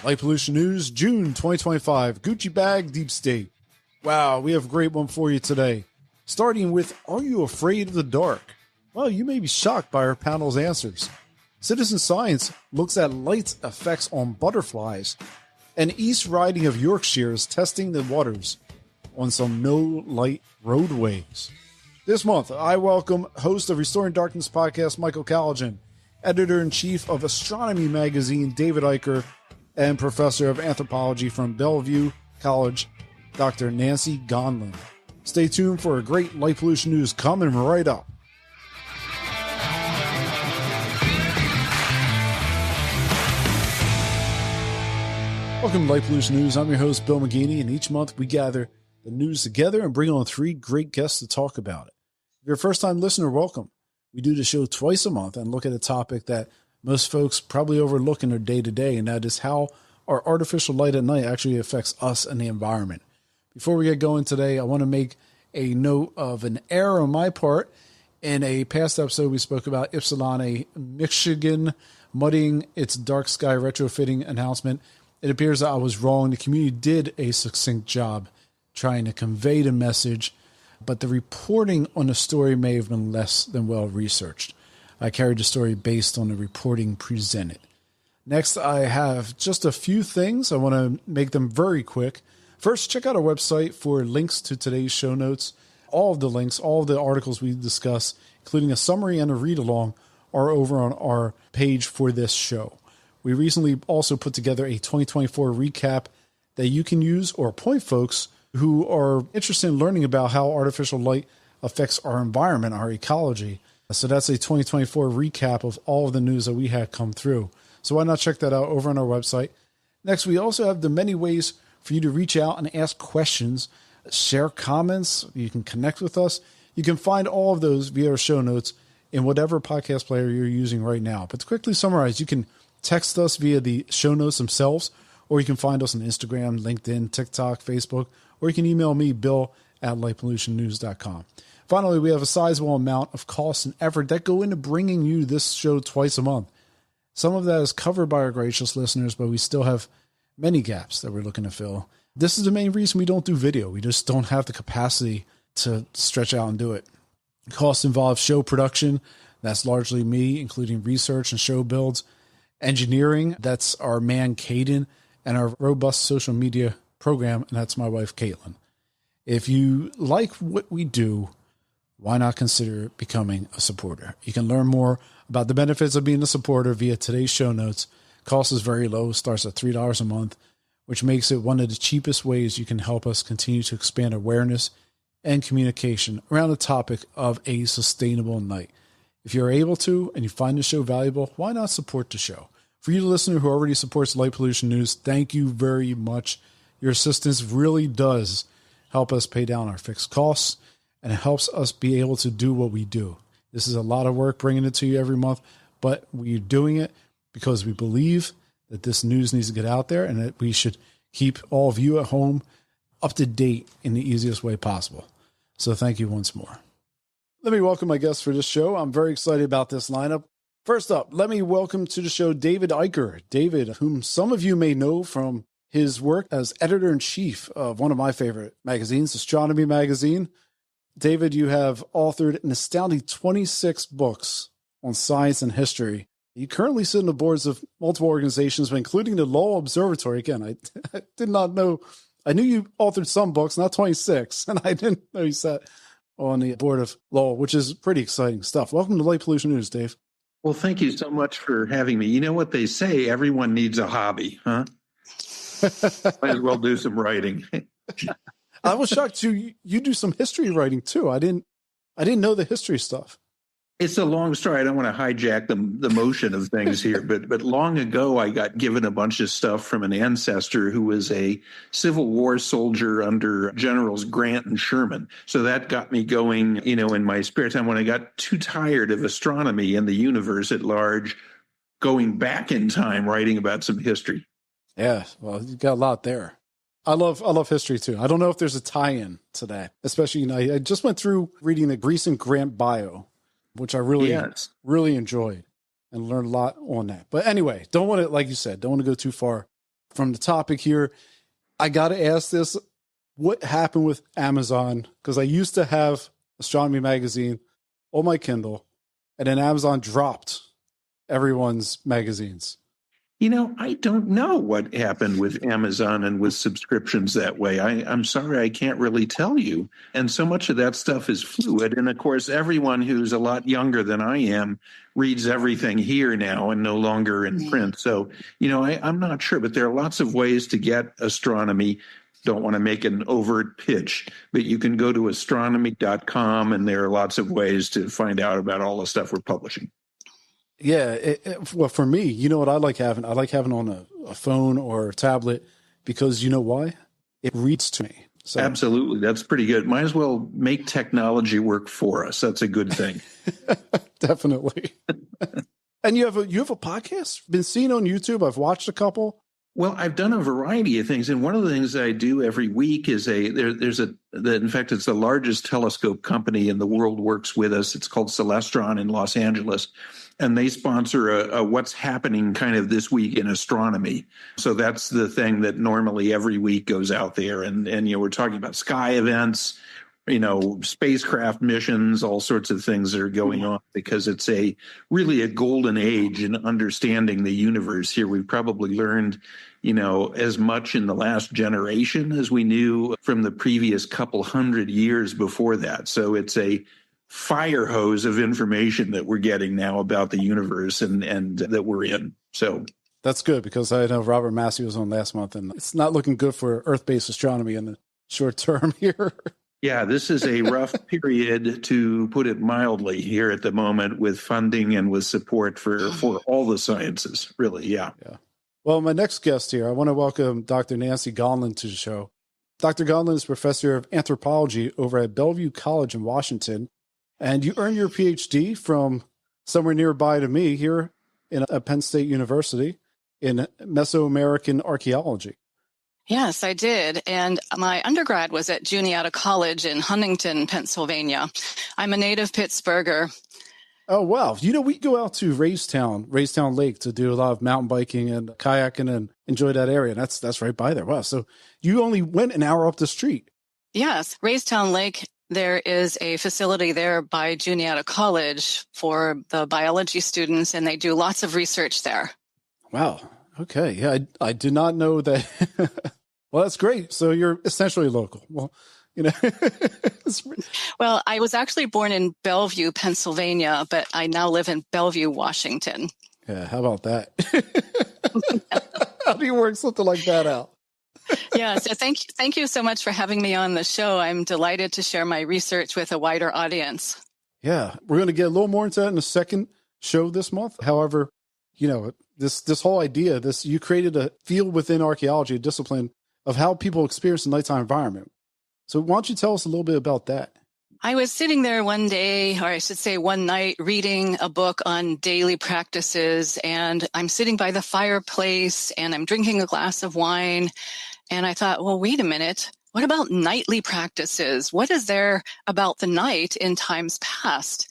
Light Pollution News, June 2025, Gucci Bag, Deep State. Wow, we have a great one for you today. Starting with, are you afraid of the dark? Well, you may be shocked by our panel's answers. Citizen Science looks at light's effects on butterflies. And East Riding of Yorkshire is testing the waters on some no-light roadways. This month, I welcome host of Restoring Darkness podcast, Michael Colligan, editor-in-chief of Astronomy Magazine, David Eicher, and Professor of Anthropology from Bellevue College, Dr. Nancy Gonlin. Stay tuned for a great light pollution news coming right up. Welcome to Light Pollution News. I'm your host, Bill McGeaney, and each month we gather the news together and bring on three great guests to talk about it. If you're a first-time listener, welcome. We do the show twice a month and look at a topic that most folks probably overlook in their day-to-day, and that is how our artificial light at night actually affects us and the environment. Before we get going today, I want to make a note of an error on my part. In a past episode, we spoke about Ypsilanti, Michigan, muddying its dark sky retrofitting announcement. It appears that I was wrong. The community did a succinct job trying to convey the message, but the reporting on the story may have been less than well researched. I carried the story based on the reporting presented. Next, I have just a few things. I want to make them very quick. First, check out our website for links to today's show notes. All of the links, all of the articles we discuss, including a summary and a read-along, are over on our page for this show. We recently also put together a 2024 recap that you can use or point folks who are interested in learning about how artificial light affects our environment, our ecology. So that's a 2024 recap of all of the news that we had come through. So why not check that out over on our website? Next, we also have the many ways for you to reach out and ask questions, share comments. You can connect with us. You can find all of those via our show notes in whatever podcast player you're using right now. But to quickly summarize, you can text us via the show notes themselves, or you can find us on Instagram, LinkedIn, TikTok, Facebook, or you can email me, bill@lightpollutionnews.com. Finally, we have a sizable amount of cost and effort that go into bringing you this show twice a month. Some of that is covered by our gracious listeners, but we still have many gaps that we're looking to fill. This is the main reason we don't do video. We just don't have the capacity to stretch out and do it. Costs involve show production. That's largely me, including research and show builds. Engineering, that's our man, Caden, and our robust social media program, and that's my wife, Caitlin. If you like what we do, why not consider becoming a supporter? You can learn more about the benefits of being a supporter via today's show notes. Cost is very low, starts at $3 a month, which makes it one of the cheapest ways you can help us continue to expand awareness and communication around the topic of a sustainable night. If you're able to and you find the show valuable, why not support the show? For you, the listener who already supports Light Pollution News, thank you very much. Your assistance really does help us pay down our fixed costs, and it helps us be able to do what we do. This is a lot of work bringing it to you every month, but we're doing it because we believe that this news needs to get out there and that we should keep all of you at home up to date in the easiest way possible. So thank you once more. Let me welcome my guests for this show. I'm very excited about this lineup. First up, let me welcome to the show David Eicher. David, whom some of you may know from his work as editor-in-chief of one of my favorite magazines, Astronomy Magazine. David, you have authored an astounding 26 books on science and history. You currently sit on the boards of multiple organizations, including the Lowell Observatory. Again, I did not know. I knew you authored some books, not 26, and I didn't know you sat on the board of Lowell, which is pretty exciting stuff. Welcome to Light Pollution News, Dave. Well, thank you so much for having me. You know what they say, everyone needs a hobby, huh? Might as well do some writing. I was shocked too. You do some history writing too. I didn't know the history stuff. It's a long story. I don't want to hijack the motion of things here, but long ago I got given a bunch of stuff from an ancestor who was a Civil War soldier under Generals Grant and Sherman. So that got me going, in my spare time when I got too tired of astronomy and the universe at large, going back in time, writing about some history. Yeah, well, you got a lot there. I love history too. I don't know if there's a tie-in to that, especially, I just went through reading the recent Grant bio, which I really enjoyed and learned a lot on that. But anyway, don't want to, like you said, don't want to go too far from the topic here. I got to ask this. What happened with Amazon? Because I used to have Astronomy Magazine on my Kindle, and then Amazon dropped everyone's magazines. I don't know what happened with Amazon and with subscriptions that way. I'm sorry, I can't really tell you. And so much of that stuff is fluid. And of course, everyone who's a lot younger than I am reads everything here now and no longer in print. So, I'm not sure, but there are lots of ways to get astronomy. Don't want to make an overt pitch, but you can go to astronomy.com and there are lots of ways to find out about all the stuff we're publishing. Yeah. Well, for me, you know what I like having? I like having on a phone or a tablet because you know why? It reads to me. So. Absolutely. That's pretty good. Might as well make technology work for us. That's a good thing. Definitely. And you have a podcast? Been seen on YouTube. I've watched a couple. Well, I've done a variety of things, and one of the things that I do every week is in fact, it's the largest telescope company in the world works with us. It's called Celestron in Los Angeles, and they sponsor a what's happening kind of this week in astronomy. So that's the thing that normally every week goes out there, and we're talking about sky events, spacecraft missions, all sorts of things that are going on because it's really a golden age in understanding the universe here. We've probably learned, as much in the last generation as we knew from the previous couple hundred years before that. So it's a fire hose of information that we're getting now about the universe and that we're in. So that's good because I know Robert Massey was on last month and it's not looking good for Earth-based astronomy in the short term here. Yeah, this is a rough period, to put it mildly, here at the moment with funding and with support for all the sciences, really, yeah. Well, my next guest here, I want to welcome Dr. Nancy Gonlin to the show. Dr. Gonlin is Professor of Anthropology over at Bellevue College in Washington, and you earned your PhD from somewhere nearby to me here at Penn State University in Mesoamerican archaeology. Yes, I did. And my undergrad was at Juniata College in Huntington, Pennsylvania. I'm a native Pittsburgher. Oh, wow. We go out to Raystown Lake to do a lot of mountain biking and kayaking and enjoy that area. And that's right by there. Wow. So you only went an hour up the street. Yes. Raystown Lake, there is a facility there by Juniata College for the biology students, and they do lots of research there. Wow. Okay. Yeah, I did not know that. Well, that's great. So you're essentially local. Well, Well, I was actually born in Bellevue, Pennsylvania, but I now live in Bellevue, Washington. Yeah. How about that? How do you work something like that out? Yeah. So thank you so much for having me on the show. I'm delighted to share my research with a wider audience. Yeah. We're going to get a little more into that in the second show this month. However, this whole idea, you created a field within archaeology, a discipline of how people experience the nighttime environment. So why don't you tell us a little bit about that? I was sitting there one day, or I should say one night, reading a book on daily practices, and I'm sitting by the fireplace and I'm drinking a glass of wine. And I thought, well, wait a minute. What about nightly practices? What is there about the night in times past?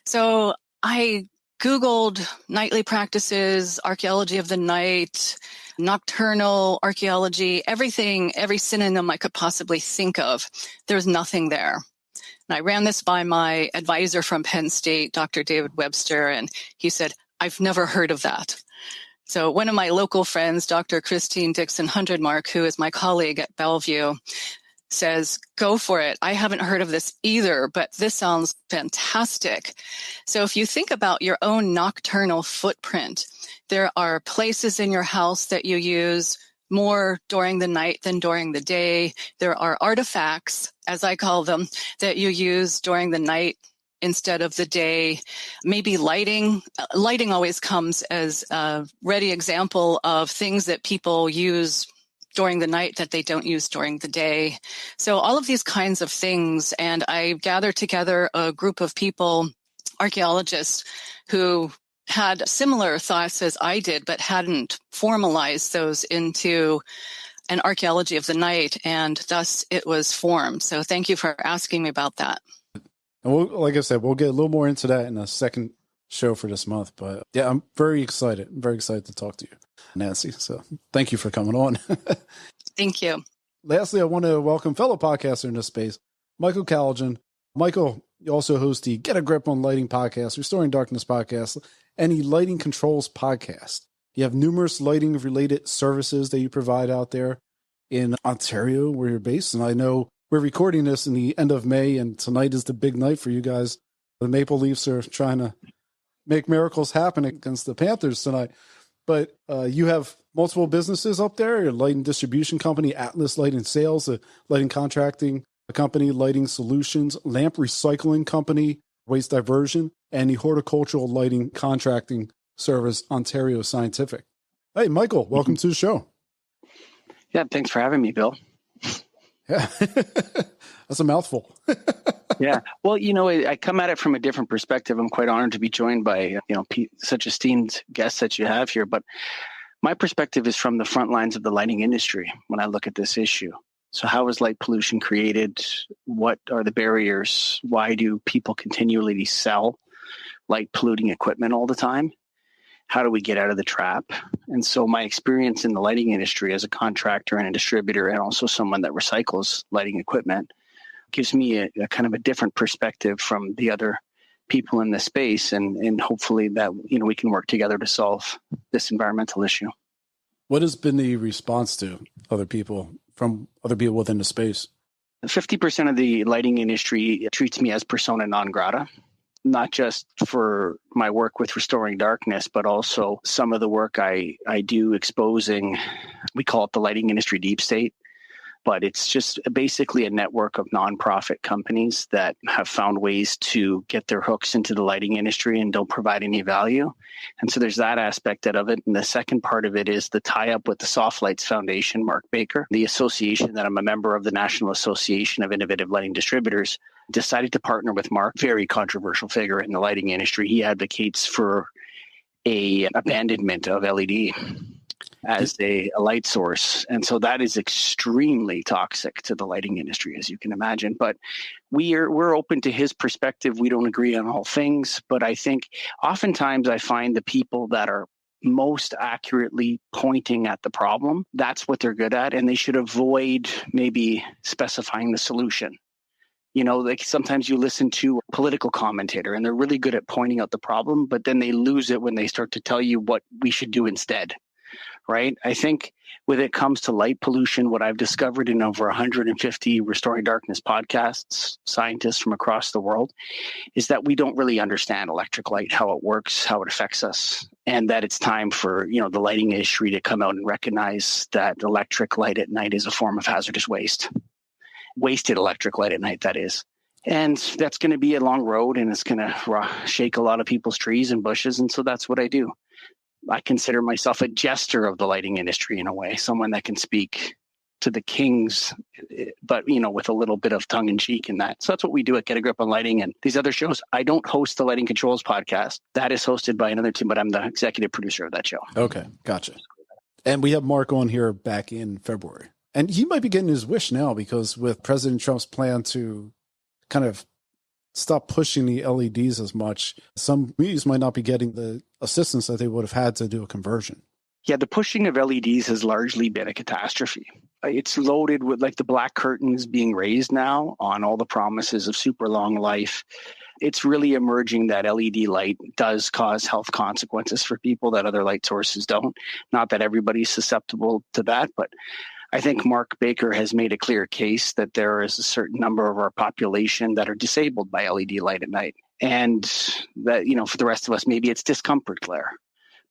So I Googled nightly practices, archaeology of the night, nocturnal archaeology, everything, every synonym I could possibly think of. There's nothing there. And I ran this by my advisor from Penn State, Dr. David Webster, and he said, I've never heard of that. So one of my local friends, Dr. Christine Dixon Hundredmark, who is my colleague at Bellevue, says, go for it. I haven't heard of this either, but this sounds fantastic. So if you think about your own nocturnal footprint, there are places in your house that you use more during the night than during the day. There are artifacts, as I call them, that you use during the night instead of the day. Maybe lighting. Lighting always comes as a ready example of things that people use during the night that they don't use during the day. So all of these kinds of things. And I gathered together a group of people, archaeologists, who had similar thoughts as I did, but hadn't formalized those into an archaeology of the night. And thus it was formed. So thank you for asking me about that. And like I said, we'll get a little more into that in a second show for this month. But yeah, I'm very excited. I'm very excited to talk to you, Nancy. So thank you for coming on. Thank you. Lastly, I want to welcome fellow podcaster in this space, Michael Colligan. Michael, you also host the Get a Grip on Lighting podcast, Restoring Darkness podcast, and the Lighting Controls podcast. You have numerous lighting-related services that you provide out there in Ontario, where you're based. And I know we're recording this in the end of May, and tonight is the big night for you guys. The Maple Leafs are trying to make miracles happen against the Panthers tonight. But you have multiple businesses up there, your lighting distribution company, Atlas Lighting Sales, a lighting contracting company, Lighting Solutions, lamp recycling company, Waste Diversion, and the horticultural lighting contracting service, Ontario Scientific. Hey, Michael, welcome to the show. Yeah, thanks for having me, Bill. Yeah, that's a mouthful. Yeah. Well, I come at it from a different perspective. I'm quite honored to be joined by, such esteemed guests that you have here. But my perspective is from the front lines of the lighting industry when I look at this issue. So how is light pollution created? What are the barriers? Why do people continually sell light polluting equipment all the time? How do we get out of the trap? And so my experience in the lighting industry as a contractor and a distributor, and also someone that recycles lighting equipment, gives me a kind of a different perspective from the other people in this space. And hopefully that, we can work together to solve this environmental issue. What has been the response to other people within the space? 50% of the lighting industry treats me as persona non grata, not just for my work with Restoring Darkness, but also some of the work I do exposing, we call it the lighting industry deep state. But it's just basically a network of nonprofit companies that have found ways to get their hooks into the lighting industry and don't provide any value. And so there's that aspect of it. And the second part of it is the tie-up with the Soft Lights Foundation, Mark Baker, the association that I'm a member of, the National Association of Innovative Lighting Distributors, decided to partner with Mark, very controversial figure in the lighting industry. He advocates for a abandonment of LED as a light source. And so that is extremely toxic to the lighting industry, as you can imagine. But we're open to his perspective. We don't agree on all things, but I think oftentimes I find the people that are most accurately pointing at the problem, that's what they're good at. And they should avoid maybe specifying the solution. Like sometimes you listen to a political commentator and they're really good at pointing out the problem, but then they lose it when they start to tell you what we should do instead. Right? I think when it comes to light pollution, what I've discovered in over 150 Restoring Darkness podcasts, scientists from across the world, is that we don't really understand electric light, how it works, how it affects us, and that it's time for, the lighting industry to come out and recognize that electric light at night is a form of hazardous waste. Wasted electric light at night, that is. And that's going to be a long road, and it's going to shake a lot of people's trees and bushes, and so that's what I do. I consider myself a jester of the lighting industry in a way, someone that can speak to the kings, but, with a little bit of tongue in cheek in that. So that's what we do at Get a Grip on Lighting and these other shows. I don't host the Lighting Controls podcast. That is hosted by another team, but I'm the executive producer of that show. Okay. Gotcha. And we have Mark on here back in February, and he might be getting his wish now because with President Trump's plan to kind of stop pushing the LEDs as much, some communities might not be getting the assistance that they would have had to do a conversion. Yeah, the pushing of LEDs has largely been a catastrophe. It's loaded with like the black curtains being raised now on all the promises of super long life. It's really emerging that LED light does cause health consequences for people that other light sources don't. Not that everybody's susceptible to that, but I think Mark Baker has made a clear case that there is a certain number of our population that are disabled by LED light at night. And that, for the rest of us, maybe it's discomfort glare.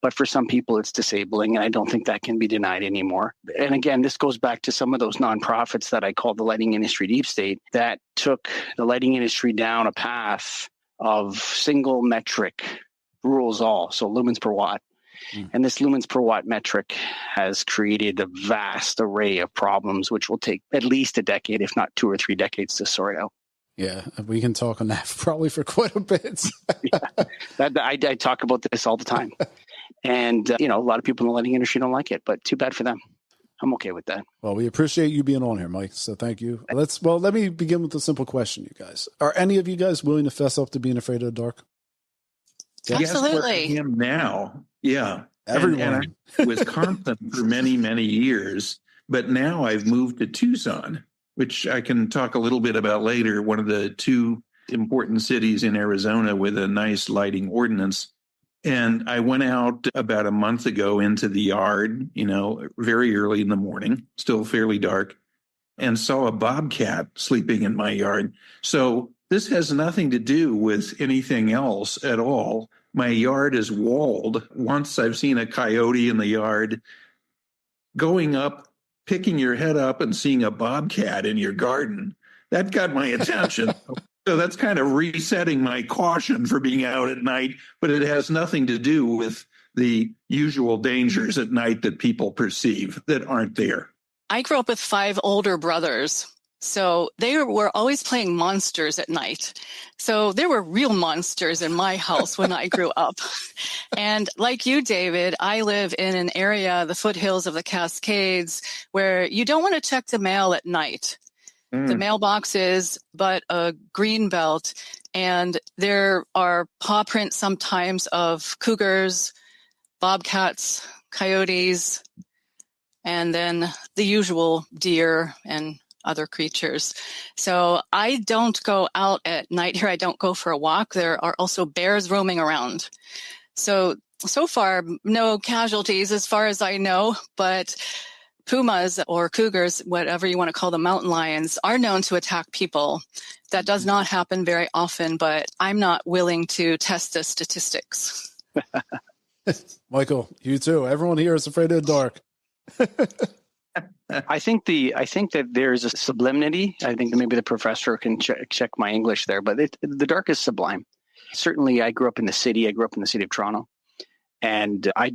But for some people, it's disabling. And I don't think that can be denied anymore. And again, this goes back to some of those nonprofits that I call the lighting industry deep state that took the lighting industry down a path of single metric rules all. So lumens per watt. And this lumens per watt metric has created a vast array of problems, which will take at least a decade, if not 2 or 3 decades to sort out. Yeah, we can talk on that probably for quite a bit. I talk about this all the time. And, a lot of people in the lighting industry don't like it, but too bad for them. I'm okay with that. Well, we appreciate you being on here, Mike. So thank you. Let me begin with a simple question, you guys. Are any of you guys willing to fess up to being afraid of the dark? Guess where I Absolutely. am now? Yeah. Everyone. And I'm in Wisconsin for many, many years, but now I've moved to Tucson, which I can talk a little bit about later. One of the two important cities in Arizona with a nice lighting ordinance. And I went out about a month ago into the yard, very early in the morning, still fairly dark, and saw a bobcat sleeping in my yard. So this has nothing to do with anything else at all. My yard is walled. Once I've seen a coyote in the yard. Going up, picking your head up and seeing a bobcat in your garden, that got my attention. So that's kind of resetting my caution for being out at night, but it has nothing to do with the usual dangers at night that people perceive that aren't there. I grew up with 5 older brothers, so they were always playing monsters at night. So there were real monsters in my house when I grew up. And like you, David, I live in an area, the foothills of the Cascades, where you don't want to check the mail at night. The mailbox is but a green belt, and there are paw prints sometimes of cougars, bobcats, coyotes, and then the usual deer and other creatures. So I don't go out at night here. I don't go for a walk. There are also bears roaming around. So far, no casualties as far as I know, but pumas or cougars, whatever you want to call them, mountain lions, are known to attack people. That does not happen very often, but I'm not willing to test the statistics. Michael, you too. Everyone here is afraid of the dark. I think that there's a sublimity. I think maybe the professor can check my English there, but the dark is sublime. Certainly, I grew up in the city. I grew up in the city of Toronto. And I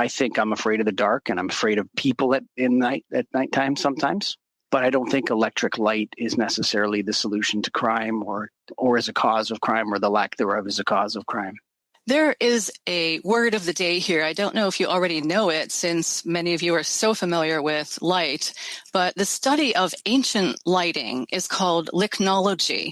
think I'm afraid of the dark, and I'm afraid of people at nighttime sometimes. But I don't think electric light is necessarily the solution to crime or as a cause of crime, or the lack thereof is a cause of crime. There is a word of the day here. I don't know if you already know it, since many of you are so familiar with light, but the study of ancient lighting is called lichnology.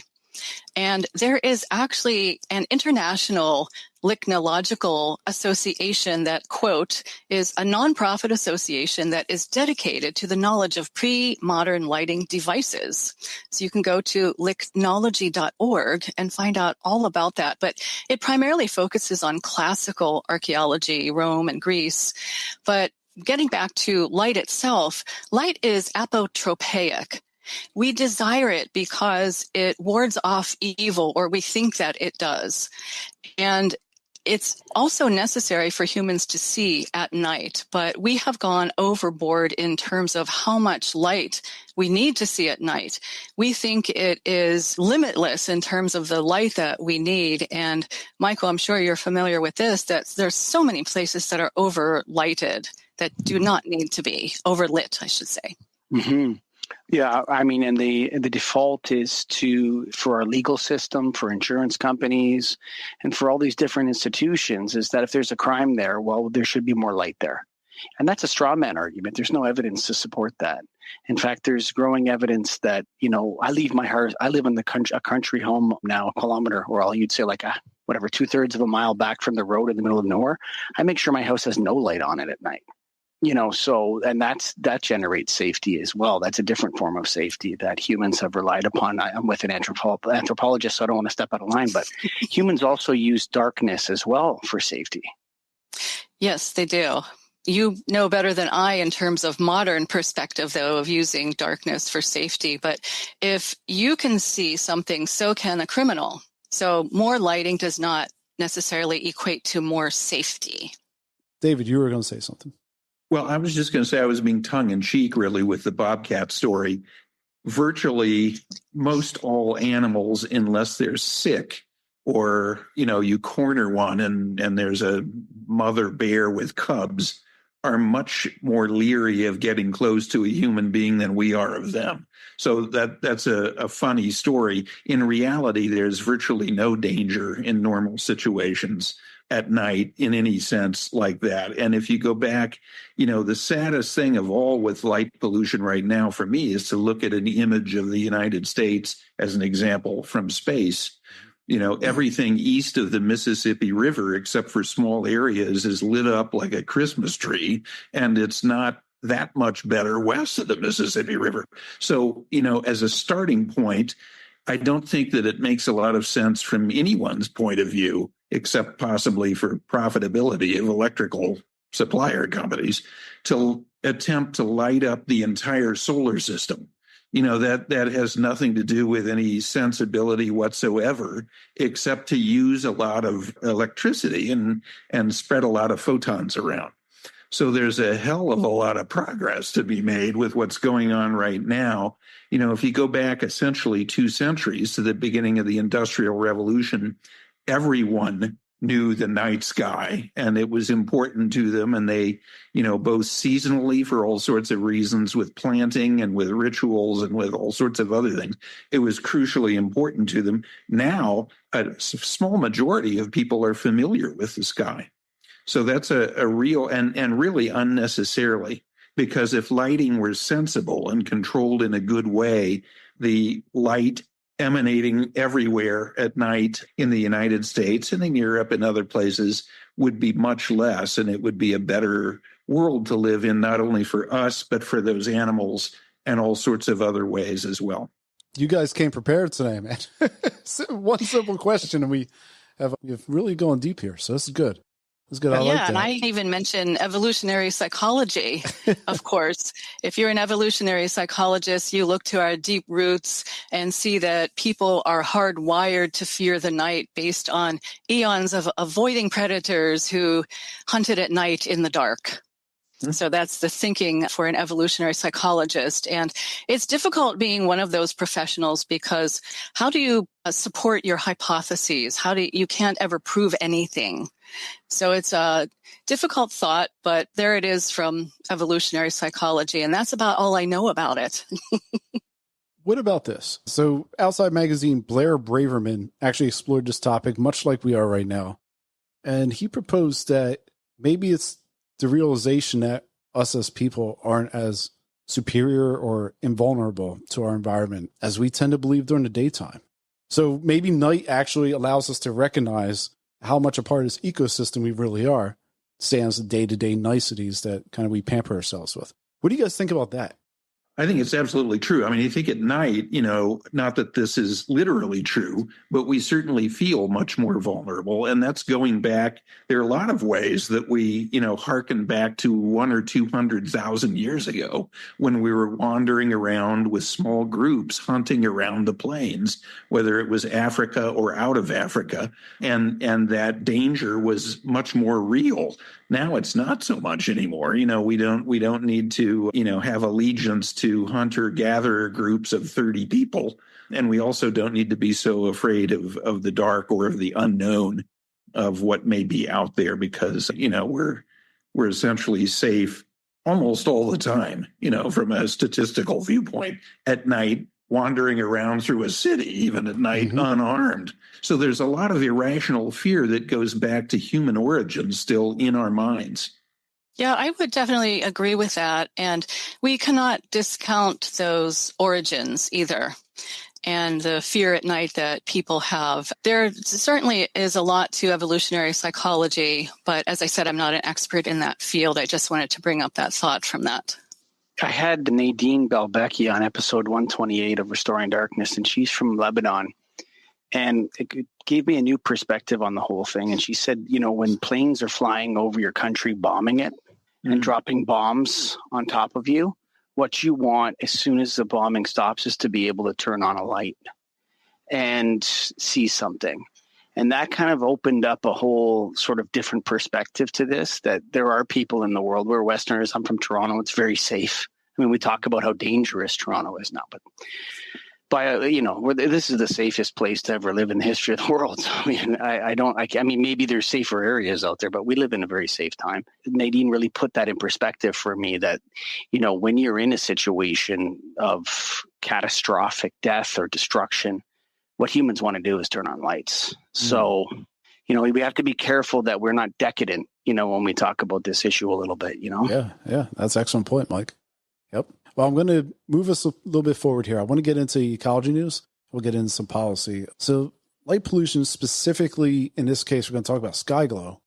And there is actually an international lichnological association that, quote, is a nonprofit association that is dedicated to the knowledge of pre-modern lighting devices. So you can go to lichnology.org and find out all about that. But it primarily focuses on classical archaeology, Rome and Greece. But getting back to light itself, light is apotropaic. We desire it because it wards off evil, or we think that it does. And it's also necessary for humans to see at night, but we have gone overboard in terms of how much light we need to see at night. We think it is limitless in terms of the light that we need. And Michael, I'm sure you're familiar with this, that there's so many places that are overlighted that do not need to be overlit, I should say. Mm-hmm. Yeah, I mean, and the default is for our legal system, for insurance companies, and for all these different institutions, is that if there's a crime there, well, there should be more light there. And that's a straw man argument. There's no evidence to support that. In fact, there's growing evidence that, I leave my house, I live in a country home now, a kilometer, or all you'd say like 2/3 of a mile back from the road in the middle of nowhere. I make sure my house has no light on it at night. And that generates safety as well. That's a different form of safety that humans have relied upon. I'm with an anthropologist, so I don't want to step out of line, but humans also use darkness as well for safety. Yes, they do. You know better than I in terms of modern perspective, though, of using darkness for safety. But if you can see something, so can a criminal. So more lighting does not necessarily equate to more safety. David, you were going to say something. Well, I was just going to say I was being tongue-in-cheek, really, with the bobcat story. Virtually most all animals, unless they're sick or, you corner one and there's a mother bear with cubs, are much more leery of getting close to a human being than we are of them. So that's a funny story. In reality, there's virtually no danger in normal situations at night in any sense like that. And if you go back, the saddest thing of all with light pollution right now for me is to look at an image of the United States as an example from space. Everything east of the Mississippi River, except for small areas, is lit up like a Christmas tree, and it's not that much better west of the Mississippi River. So, as a starting point, I don't think that it makes a lot of sense from anyone's point of view, except possibly for profitability of electrical supplier companies, to attempt to light up the entire solar system. That has nothing to do with any sensibility whatsoever, except to use a lot of electricity and spread a lot of photons around. So there's a hell of a lot of progress to be made with what's going on right now. If you go back essentially 2 centuries to the beginning of the Industrial Revolution, everyone knew the night sky, and it was important to them. And they, both seasonally for all sorts of reasons, with planting and with rituals and with all sorts of other things, it was crucially important to them. Now, a small majority of people are familiar with the sky. So that's a real and really unnecessarily, because if lighting were sensible and controlled in a good way, the light emanating everywhere at night in the United States and in Europe and other places would be much less, and it would be a better world to live in, not only for us, but for those animals and all sorts of other ways as well. You guys came prepared today, man. One simple question, and we've really gone deep here, so this is good. It's good. I like that. And I even mentioned evolutionary psychology, of course. If you're an evolutionary psychologist, you look to our deep roots and see that people are hardwired to fear the night based on eons of avoiding predators who hunted at night in the dark. So that's the thinking for an evolutionary psychologist. And it's difficult being one of those professionals, because how do you support your hypotheses? You can't ever prove anything. So it's a difficult thought, but there it is from evolutionary psychology. And that's about all I know about it. What about this? So Outside Magazine, Blair Braverman actually explored this topic much like we are right now. And he proposed that maybe it's the realization that us as people aren't as superior or invulnerable to our environment as we tend to believe during the daytime. So maybe night actually allows us to recognize how much a part of this ecosystem we really are, sans the day-to-day niceties that kind of we pamper ourselves with. What do you guys think about that? I think it's absolutely true. I mean, you think at night, not that this is literally true, but we certainly feel much more vulnerable. And that's going back. There are a lot of ways that we, hearken back to 100,000 or 200,000 years ago, when we were wandering around with small groups hunting around the plains, whether it was Africa or out of Africa. And that danger was much more real. Now it's not so much anymore. We don't need to, have allegiance to hunter-gatherer groups of 30 people. And we also don't need to be so afraid of the dark or of the unknown of what may be out there, because, we're essentially safe almost all the time, from a statistical viewpoint at night, wandering around through a city, even at night, unarmed. So there's a lot of irrational fear that goes back to human origins still in our minds. Yeah, I would definitely agree with that. And we cannot discount those origins either. And the fear at night that people have. There certainly is a lot to evolutionary psychology, but as I said, I'm not an expert in that field. I just wanted to bring up that thought from that. I had Nadine Belbecki on episode 128 of Restoring Darkness, and she's from Lebanon. And it gave me a new perspective on the whole thing. And she said, when planes are flying over your country, bombing it and dropping bombs on top of you, what you want as soon as the bombing stops is to be able to turn on a light and see something. And that kind of opened up a whole sort of different perspective to this, that there are people in the world. We're Westerners. I'm from Toronto. It's very safe. I mean, we talk about how dangerous Toronto is now, but this is the safest place to ever live in the history of the world. So, I mean, maybe there's safer areas out there, but we live in a very safe time. Nadine really put that in perspective for me, that, when you're in a situation of catastrophic death or destruction, what humans want to do is turn on lights. So, we have to be careful that we're not decadent, when we talk about this issue a little bit, Yeah. That's an excellent point, Mike. Yep. Well, I'm going to move us a little bit forward here. I want to get into ecology news. We'll get into some policy. So Light pollution, specifically in this case, we're going to talk about sky glow.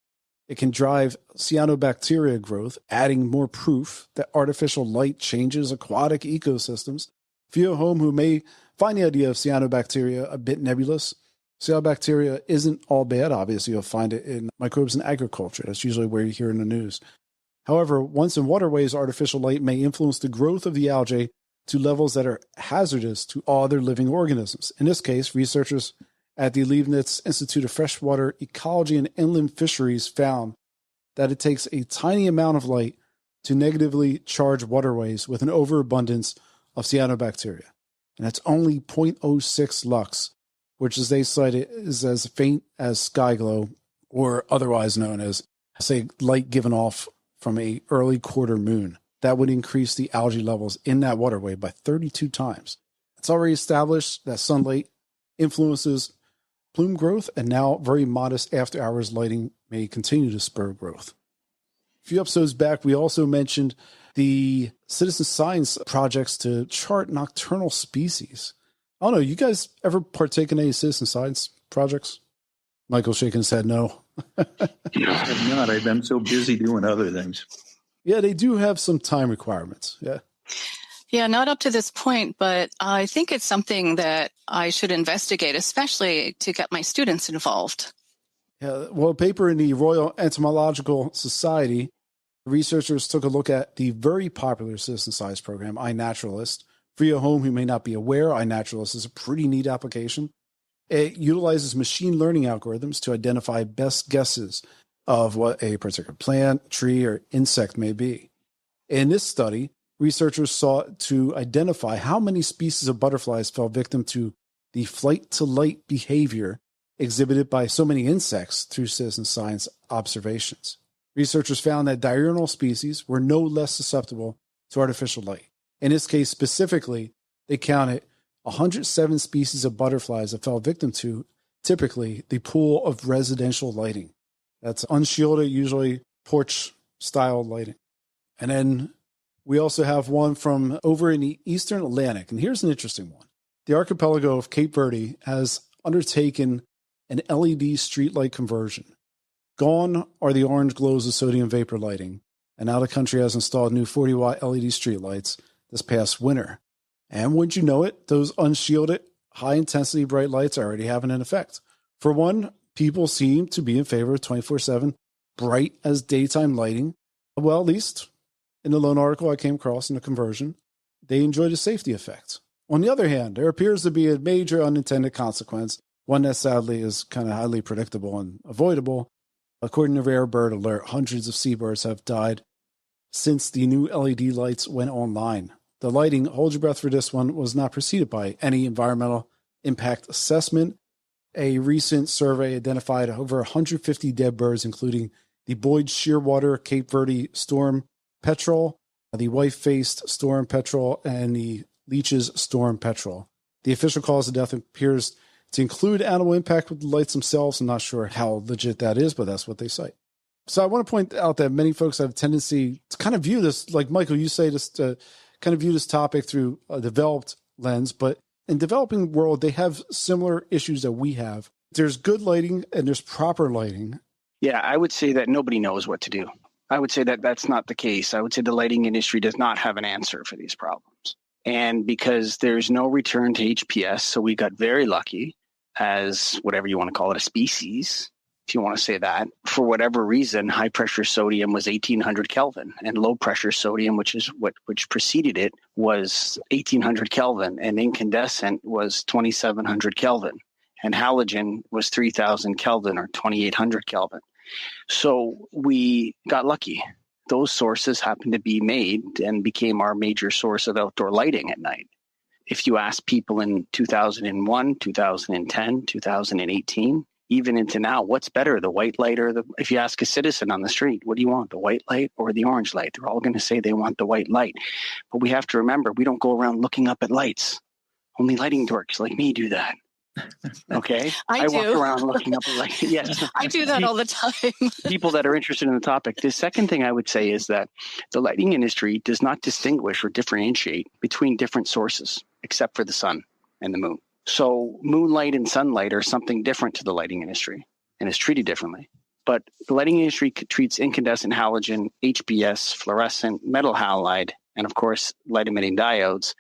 It can drive cyanobacteria growth, adding more proof that artificial light changes aquatic ecosystems. For you at home who may find the idea of cyanobacteria a bit nebulous, cyanobacteria isn't all bad. Obviously, you'll find it in microbes in agriculture. That's usually where you hear in the news. However, once in waterways, artificial light may influence the growth of the algae to levels that are hazardous to all other living organisms. In this case, researchers at the Leibniz Institute of Freshwater Ecology and Inland Fisheries found that it takes a tiny amount of light to negatively charge waterways with an overabundance of cyanobacteria. And that's only 0.06 lux, which, as they cite it, is as faint as sky glow, or otherwise known as, say, light given off from a early quarter moon. That would increase the algae levels in that waterway by 32 times. It's already established that sunlight influences plume growth, and now very modest after-hours lighting may continue to spur growth. A few episodes back, we also mentioned the citizen science projects to chart nocturnal species. I don't know, you guys ever partake in any citizen science projects? Michael shaking his head no. I have not. I've been so busy doing other things. Yeah, they do have some time requirements. Yeah. Yeah, not up to this point, but I think it's something that I should investigate, especially to get my students involved. Yeah, well, a paper in the Royal Entomological Society, researchers took a look at the very popular citizen science program, iNaturalist. For you at home who may not be aware, iNaturalist is a pretty neat application. It utilizes machine learning algorithms to identify best guesses of what a particular plant, tree, or insect may be. In this study, researchers sought to identify how many species of butterflies fell victim to the flight-to-light behavior exhibited by so many insects through citizen science observations. Researchers found that diurnal species were no less susceptible to artificial light. In this case specifically, they counted 107 species of butterflies that fell victim to, typically, the pool of residential lighting. That's unshielded, usually porch-style lighting. And then we also have one from over in the Eastern Atlantic. And here's an interesting one. The archipelago of Cape Verde has undertaken an LED streetlight conversion. Gone are the orange glows of sodium vapor lighting. And now the country has installed new 40-watt LED streetlights this past winter. And wouldn't you know it, those unshielded, high-intensity bright lights are already having an effect. For one, people seem to be in favor of 24/7 bright as daytime lighting. Well, at least in the lone article I came across in the conversion, they enjoy the safety effect. On the other hand, there appears to be a major unintended consequence, one that sadly is kind of highly predictable and avoidable. According to Rare Bird Alert, hundreds of seabirds have died since the new LED lights went online. The lighting, hold your breath for this one, was not preceded by any environmental impact assessment. A recent survey identified over 150 dead birds, including the Boyd shearwater Cape Verde storm petrel, the white-faced storm petrel, and the Leach's storm petrel. The official cause of death appears to include animal impact with the lights themselves. I'm not sure how legit that is, but that's what they cite. So I want to point out that many folks have a tendency to kind of view this, like Michael, you say, this to kind of view this topic through a developed lens, but in developing world, they have similar issues that we have. There's good lighting and there's proper lighting. Yeah, I would say that nobody knows what to do. I would say that that's not the case. I would say the lighting industry does not have an answer for these problems. And because there's no return to HPS, so we got very lucky as whatever you want to call it, a species, if you want to say that. For whatever reason, high pressure sodium was 1800 Kelvin and low pressure sodium, which preceded it, was 1800 Kelvin, and incandescent was 2700 Kelvin, and halogen was 3000 Kelvin or 2800 Kelvin. So we got lucky. Those sources happened to be made and became our major source of outdoor lighting at night. If you ask people in 2001, 2010, 2018, even into now, what's better, the white light or if you ask a citizen on the street, what do you want, the white light or the orange light? They're all going to say they want the white light. But we have to remember, we don't go around looking up at lights. Only lighting dorks like me do that. Okay? I do. Walk around looking up at lights. Yes. I do that all the time. People that are interested in the topic. The second thing I would say is that the lighting industry does not distinguish or differentiate between different sources, except for the sun and the moon. So moonlight and sunlight are something different to the lighting industry and is treated differently. But the lighting industry treats incandescent halogen, HBS, fluorescent, metal halide, and of course, light emitting diodes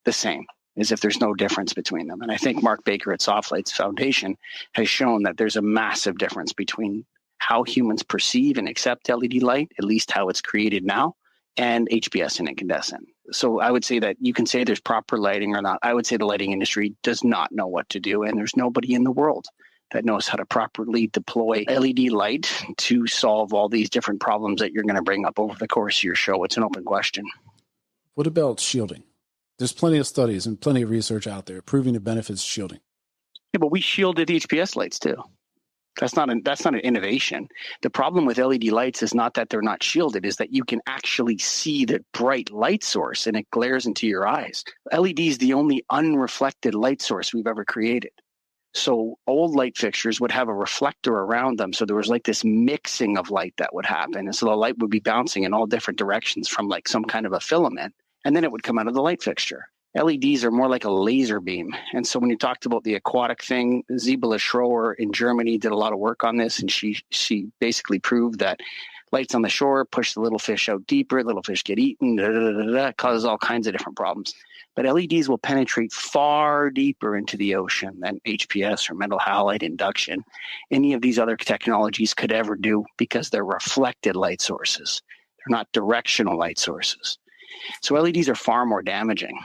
the same, as if there's no difference between them. And I think Mark Baker at Soft Lights Foundation has shown that there's a massive difference between how humans perceive and accept LED light, at least how it's created now, and HBS and incandescent. So I would say that you can say there's proper lighting or not. I would say the lighting industry does not know what to do, and there's nobody in the world that knows how to properly deploy LED light to solve all these different problems that you're going to bring up over the course of your show. It's an open question. What about shielding? There's plenty of studies and plenty of research out there proving the benefits of shielding. Yeah, but we shielded HPS lights too. That's not an innovation. The problem with LED lights is not that they're not shielded, is that you can actually see the bright light source and it glares into your eyes. LED is the only unreflected light source we've ever created. So old light fixtures would have a reflector around them. So there was like this mixing of light that would happen. And so the light would be bouncing in all different directions from like some kind of a filament. And then it would come out of the light fixture. LEDs are more like a laser beam. And so when you talked about the aquatic thing, Sibylle Schroer in Germany did a lot of work on this. And she basically proved that lights on the shore push the little fish out deeper, little fish get eaten, causes all kinds of different problems. But LEDs will penetrate far deeper into the ocean than HPS or metal halide induction, any of these other technologies could ever do, because they're reflected light sources. They're not directional light sources. So LEDs are far more damaging.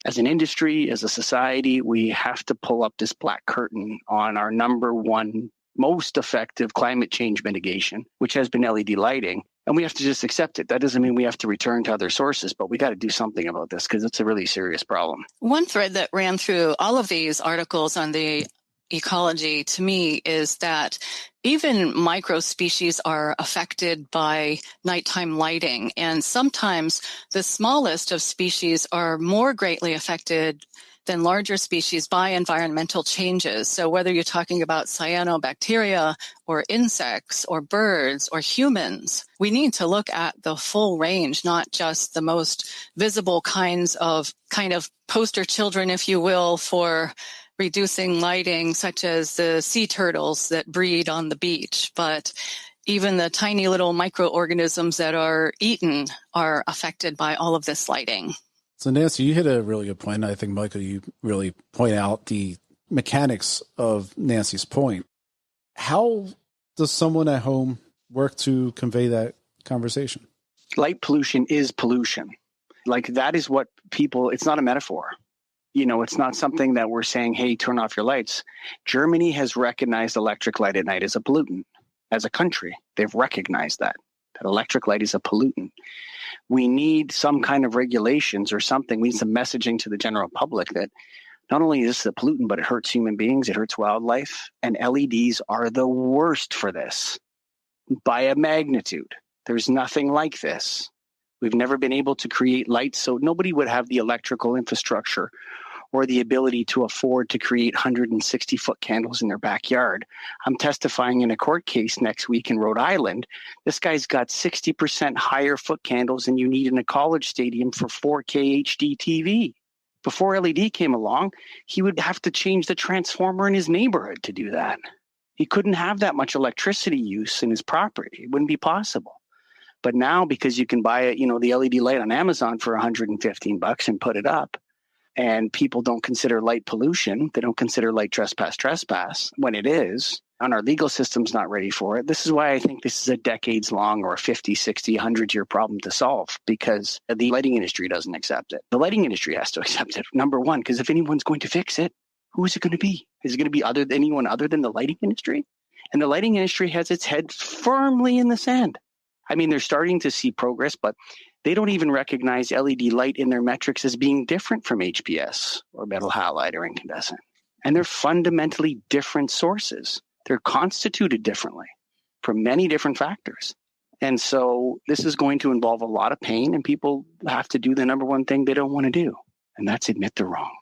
As an industry, as a society, we have to pull up this black curtain on our number one most effective climate change mitigation, which has been LED lighting. And we have to just accept it. That doesn't mean we have to return to other sources, but we got to do something about this because it's a really serious problem. One thread that ran through all of these articles on the ecology to me is that even microspecies are affected by nighttime lighting. And sometimes the smallest of species are more greatly affected than larger species by environmental changes. So whether you're talking about cyanobacteria or insects or birds or humans, we need to look at the full range, not just the most visible kind of poster children, if you will, for reducing lighting, such as the sea turtles that breed on the beach, but even the tiny little microorganisms that are eaten are affected by all of this lighting. So Nancy, you hit a really good point. I think, Michael, you really point out the mechanics of Nancy's point. How does someone at home work to convey that conversation? Light pollution is pollution. Like that is what people, it's not a metaphor. You know, it's not something that we're saying, hey, turn off your lights. Germany has recognized electric light at night as a pollutant. As a country, they've recognized that electric light is a pollutant. We need some kind of regulations or something. We need some messaging to the general public that not only is this a pollutant, but it hurts human beings, it hurts wildlife, and LEDs are the worst for this by a magnitude. There's nothing like this. We've never been able to create lights, so nobody would have the electrical infrastructure or the ability to afford to create 160-foot candles in their backyard. I'm testifying in a court case next week in Rhode Island. This guy's got 60% higher foot candles than you need in a college stadium for 4K HD TV. Before LED came along, he would have to change the transformer in his neighborhood to do that. He couldn't have that much electricity use in his property. It wouldn't be possible. But now, because you can buy the LED light on Amazon for $115 and put it up, and people don't consider light pollution, they don't consider light trespass when it is, and our legal system's not ready for it. This is why I think this is a decades-long or a 50, 60, 100-year problem to solve, because the lighting industry doesn't accept it. The lighting industry has to accept it, number one, because if anyone's going to fix it, who is it going to be? Is it going to be anyone other than the lighting industry? And the lighting industry has its head firmly in the sand. I mean, they're starting to see progress, but they don't even recognize LED light in their metrics as being different from HPS or metal halide or incandescent. And they're fundamentally different sources. They're constituted differently from many different factors. And so this is going to involve a lot of pain, and people have to do the number one thing they don't want to do, and that's admit they're wrong,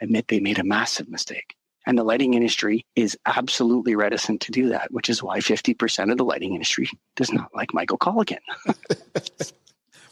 admit they made a massive mistake. And the lighting industry is absolutely reticent to do that, which is why 50% of the lighting industry does not like Michael Colligan.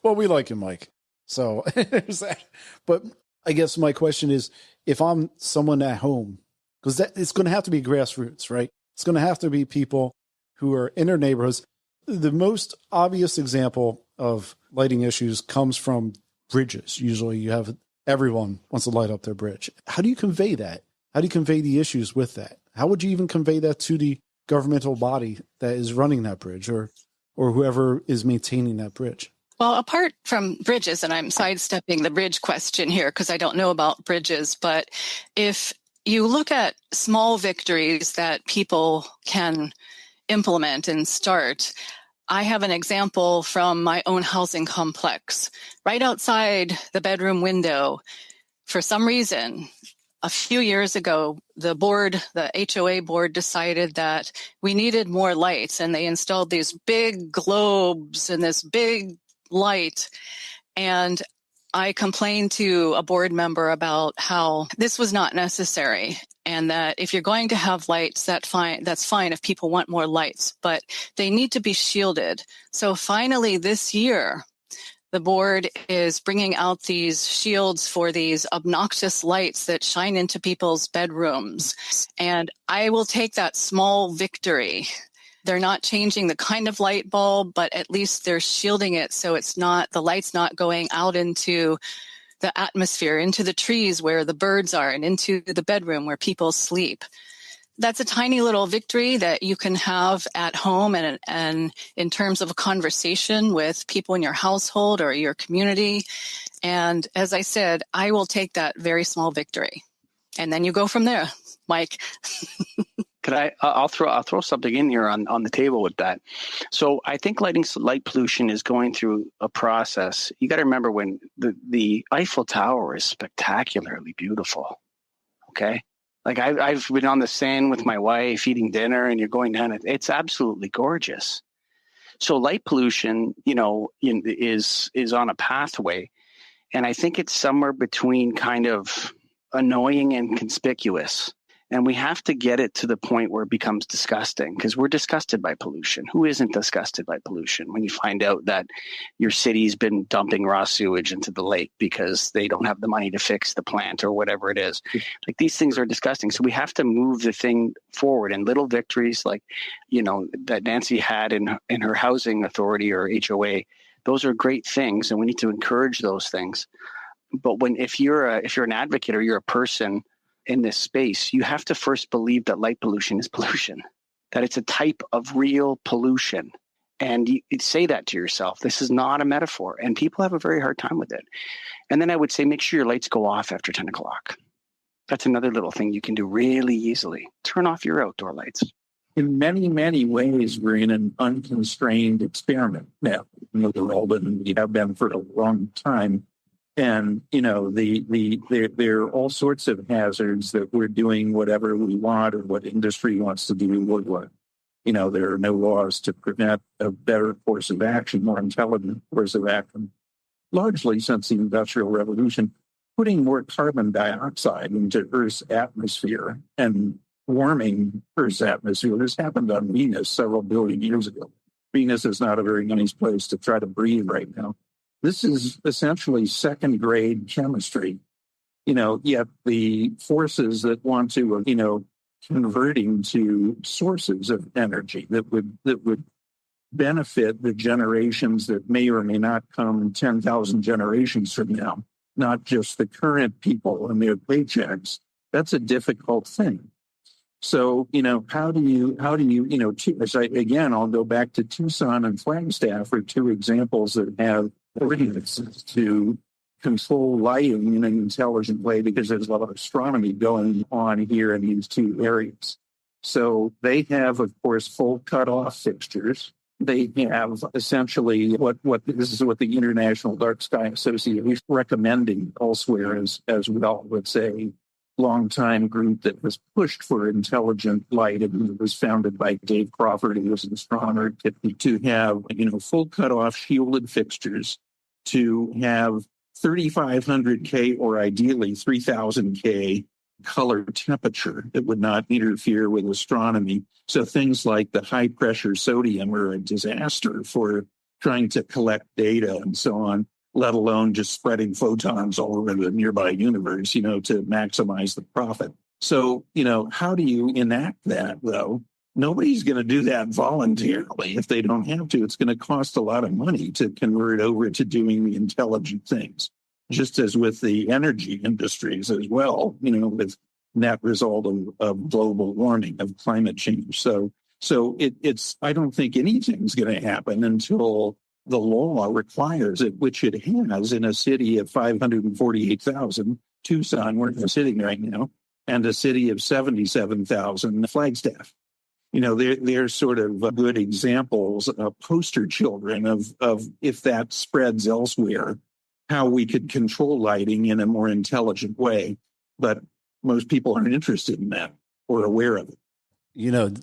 Well, we like him, Mike. So there's that. But I guess my question is, if I'm someone at home, because it's going to have to be grassroots, right? It's going to have to be people who are in their neighborhoods. The most obvious example of lighting issues comes from bridges. Usually you have everyone wants to light up their bridge. How do you convey that? How do you convey the issues with that? How would you even convey that to the governmental body that is running that bridge or whoever is maintaining that bridge? Well, apart from bridges, and I'm sidestepping the bridge question here because I don't know about bridges, but if you look at small victories that people can implement and start, I have an example from my own housing complex. Right outside the bedroom window, for some reason, a few years ago, the HOA board decided that we needed more lights, and they installed these big globes and this big light. And I complained to a board member about how this was not necessary, and that if you're going to have lights, that's fine if people want more lights, but they need to be shielded. So finally this year, the board is bringing out these shields for these obnoxious lights that shine into people's bedrooms. And I will take that small victory. They're not changing the kind of light bulb, but at least they're shielding it so the light's not going out into the atmosphere, into the trees where the birds are, and into the bedroom where people sleep. That's a tiny little victory that you can have at home and in terms of a conversation with people in your household or your community. And as I said, I will take that very small victory. And then you go from there, Mike. I'll throw something in here on the table with that. So I think light pollution is going through a process. You got to remember when the Eiffel Tower is spectacularly beautiful. Okay. Like I've been on the Seine with my wife eating dinner, and you're going down it. It's absolutely gorgeous. So light pollution, is on a pathway. And I think it's somewhere between kind of annoying and conspicuous. And we have to get it to the point where it becomes disgusting, because we're disgusted by pollution. Who isn't disgusted by pollution when you find out that your city's been dumping raw sewage into the lake because they don't have the money to fix the plant or whatever it is? Like, these things are disgusting. So we have to move the thing forward, and little victories like, that Nancy had in her housing authority or HOA. Those are great things, and we need to encourage those things. But if you're an advocate or you're a person in this space, you have to first believe that light pollution is pollution, that it's a type of real pollution. And you say that to yourself. This is not a metaphor. And people have a very hard time with it. And then I would say, make sure your lights go off after 10 o'clock. That's another little thing you can do really easily. Turn off your outdoor lights. In many, many ways, we're in an unconstrained experiment now in the world, and we have been for a long time. And, there are all sorts of hazards that we're doing whatever we want or what industry wants to do. There are no laws to prevent a better course of action, more intelligent course of action, largely since the Industrial Revolution, putting more carbon dioxide into Earth's atmosphere and warming Earth's atmosphere. This happened on Venus several billion years ago. Venus is not a very nice place to try to breathe right now. This is essentially second-grade chemistry, yet the forces that want to, converting to sources of energy that would benefit the generations that may or may not come 10,000 generations from now, not just the current people and their paychecks. That's a difficult thing. So, how do you, again, I'll go back to Tucson and Flagstaff are two examples that have ordinances to control lighting in an intelligent way, because there's a lot of astronomy going on here in these two areas. So they have, of course, full cutoff fixtures. They have essentially this is what the International Dark Sky Association is recommending elsewhere as well. It's a long-time group that was pushed for intelligent light, and it was founded by Dave Crawford, who was an astronomer, to have full cutoff shielded fixtures, to have 3,500 K or ideally 3,000 K color temperature that would not interfere with astronomy. So things like the high pressure sodium are a disaster for trying to collect data and so on. let alone just spreading photons all over the nearby universe, to maximize the profit. So, how do you enact that, though? Nobody's going to do that voluntarily if they don't have to. It's going to cost a lot of money to convert over to doing the intelligent things, just as with the energy industries as well, with net result of global warming, of climate change. So it's I don't think anything's going to happen until the law requires it, which it has in a city of 548,000, Tucson, where we're sitting right now, and a city of 77,000, Flagstaff. They're sort of good examples, poster children of if that spreads elsewhere, how we could control lighting in a more intelligent way. But most people aren't interested in that or aware of it.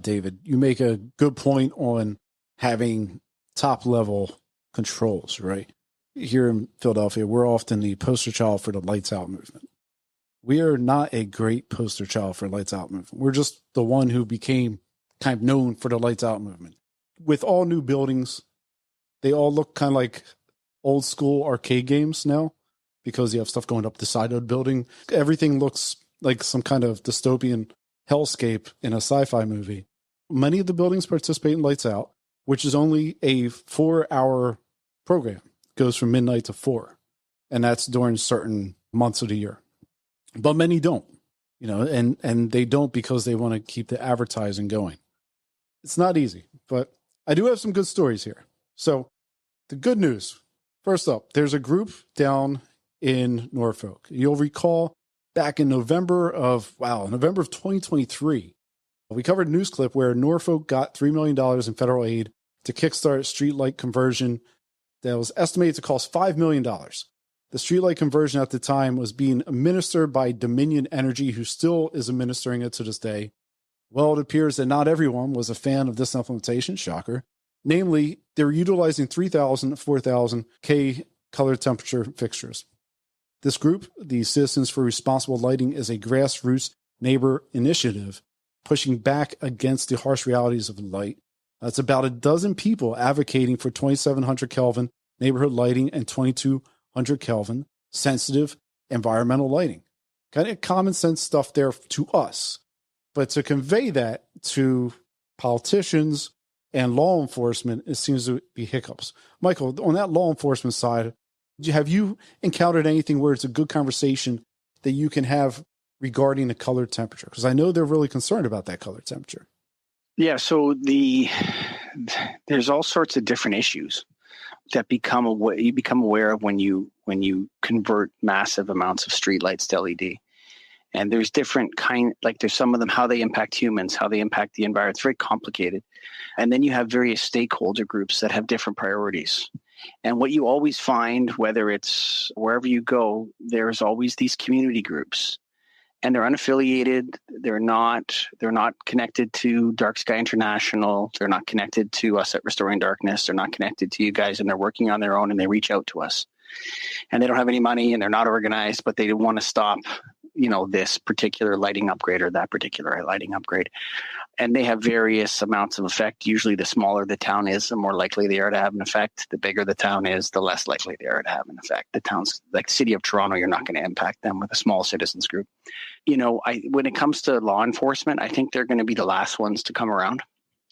David, you make a good point on having top level controls, right? Here in Philadelphia, we're often the poster child for the lights out movement. We are not a great poster child for lights out movement. We're just the one who became kind of known for the lights out movement. With all new buildings, they all look kind of like old school arcade games now because you have stuff going up the side of the building. Everything looks like some kind of dystopian hellscape in a sci-fi movie. Many of the buildings participate in lights out, which is only a 4-hour program. It goes from midnight to 4. And that's during certain months of the year. But many don't, and they don't because they want to keep the advertising going. It's not easy, but I do have some good stories here. So the good news, first up, there's a group down in Norfolk. You'll recall back in November of 2023, we covered a news clip where Norfolk got $3 million in federal aid to kickstart streetlight conversion that was estimated to cost $5 million. The streetlight conversion at the time was being administered by Dominion Energy, who still is administering it to this day. Well, it appears that not everyone was a fan of this implementation, shocker. Namely, they were utilizing 3,000 to 4,000 K color temperature fixtures. This group, the Citizens for Responsible Lighting, is a grassroots neighbor initiative pushing back against the harsh realities of light. It's about a dozen people advocating for 2,700 Kelvin neighborhood lighting and 2,200 Kelvin sensitive environmental lighting. Kind of common sense stuff there to us. But to convey that to politicians and law enforcement, it seems to be hiccups. Michael, on that law enforcement side, have you encountered anything where it's a good conversation that you can have regarding the color temperature? Because I know they're really concerned about that color temperature. Yeah, so there's all sorts of different issues that you become aware of when you convert massive amounts of streetlights to LED. And there's different there's some of them, how they impact humans, how they impact the environment. It's very complicated. And then you have various stakeholder groups that have different priorities. And what you always find, whether it's wherever you go, there's always these community groups. And they're unaffiliated. They're not connected to Dark Sky International. They're not connected to us at Restoring Darkness. They're not connected to you guys, and they're working on their own, and they reach out to us. And they don't have any money, and they're not organized, but they want to stop this particular lighting upgrade or that particular lighting upgrade. And they have various amounts of effect. Usually the smaller the town is, the more likely they are to have an effect. The bigger the town is, the less likely they are to have an effect. The towns like the city of Toronto, you're not going to impact them with a small citizens group. When it comes to law enforcement, I think they're going to be the last ones to come around.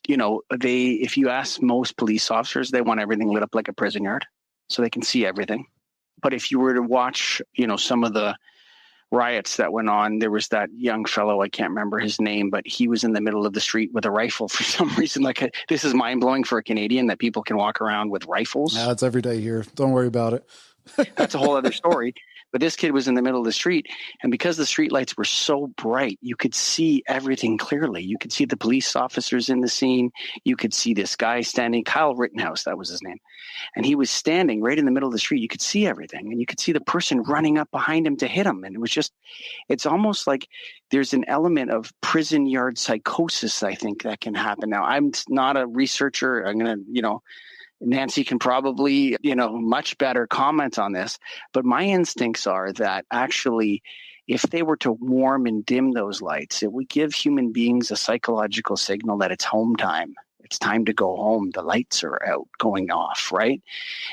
If you ask most police officers, they want everything lit up like a prison yard so they can see everything. But if you were to watch, some of the riots that went on, there was that young fellow, I can't remember his name, but he was in the middle of the street with a rifle for some reason. This is mind-blowing for a Canadian that people can walk around with rifles. Yeah, it's every day here. Don't worry about it. That's a whole other story. But this kid was in the middle of the street, and because the street lights were so bright, you could see everything clearly. You could see the police officers in the scene. You could see this guy standing, Kyle Rittenhouse, that was his name. And he was standing right in the middle of the street. You could see everything, and you could see the person running up behind him to hit him. And it's almost like there's an element of prison yard psychosis, I think, that can happen. Now, I'm not a researcher. I'm going to, Nancy can probably, much better comment on this. But my instincts are that actually, if they were to warm and dim those lights, it would give human beings a psychological signal that it's home time. It's time to go home. The lights are out, going off, right?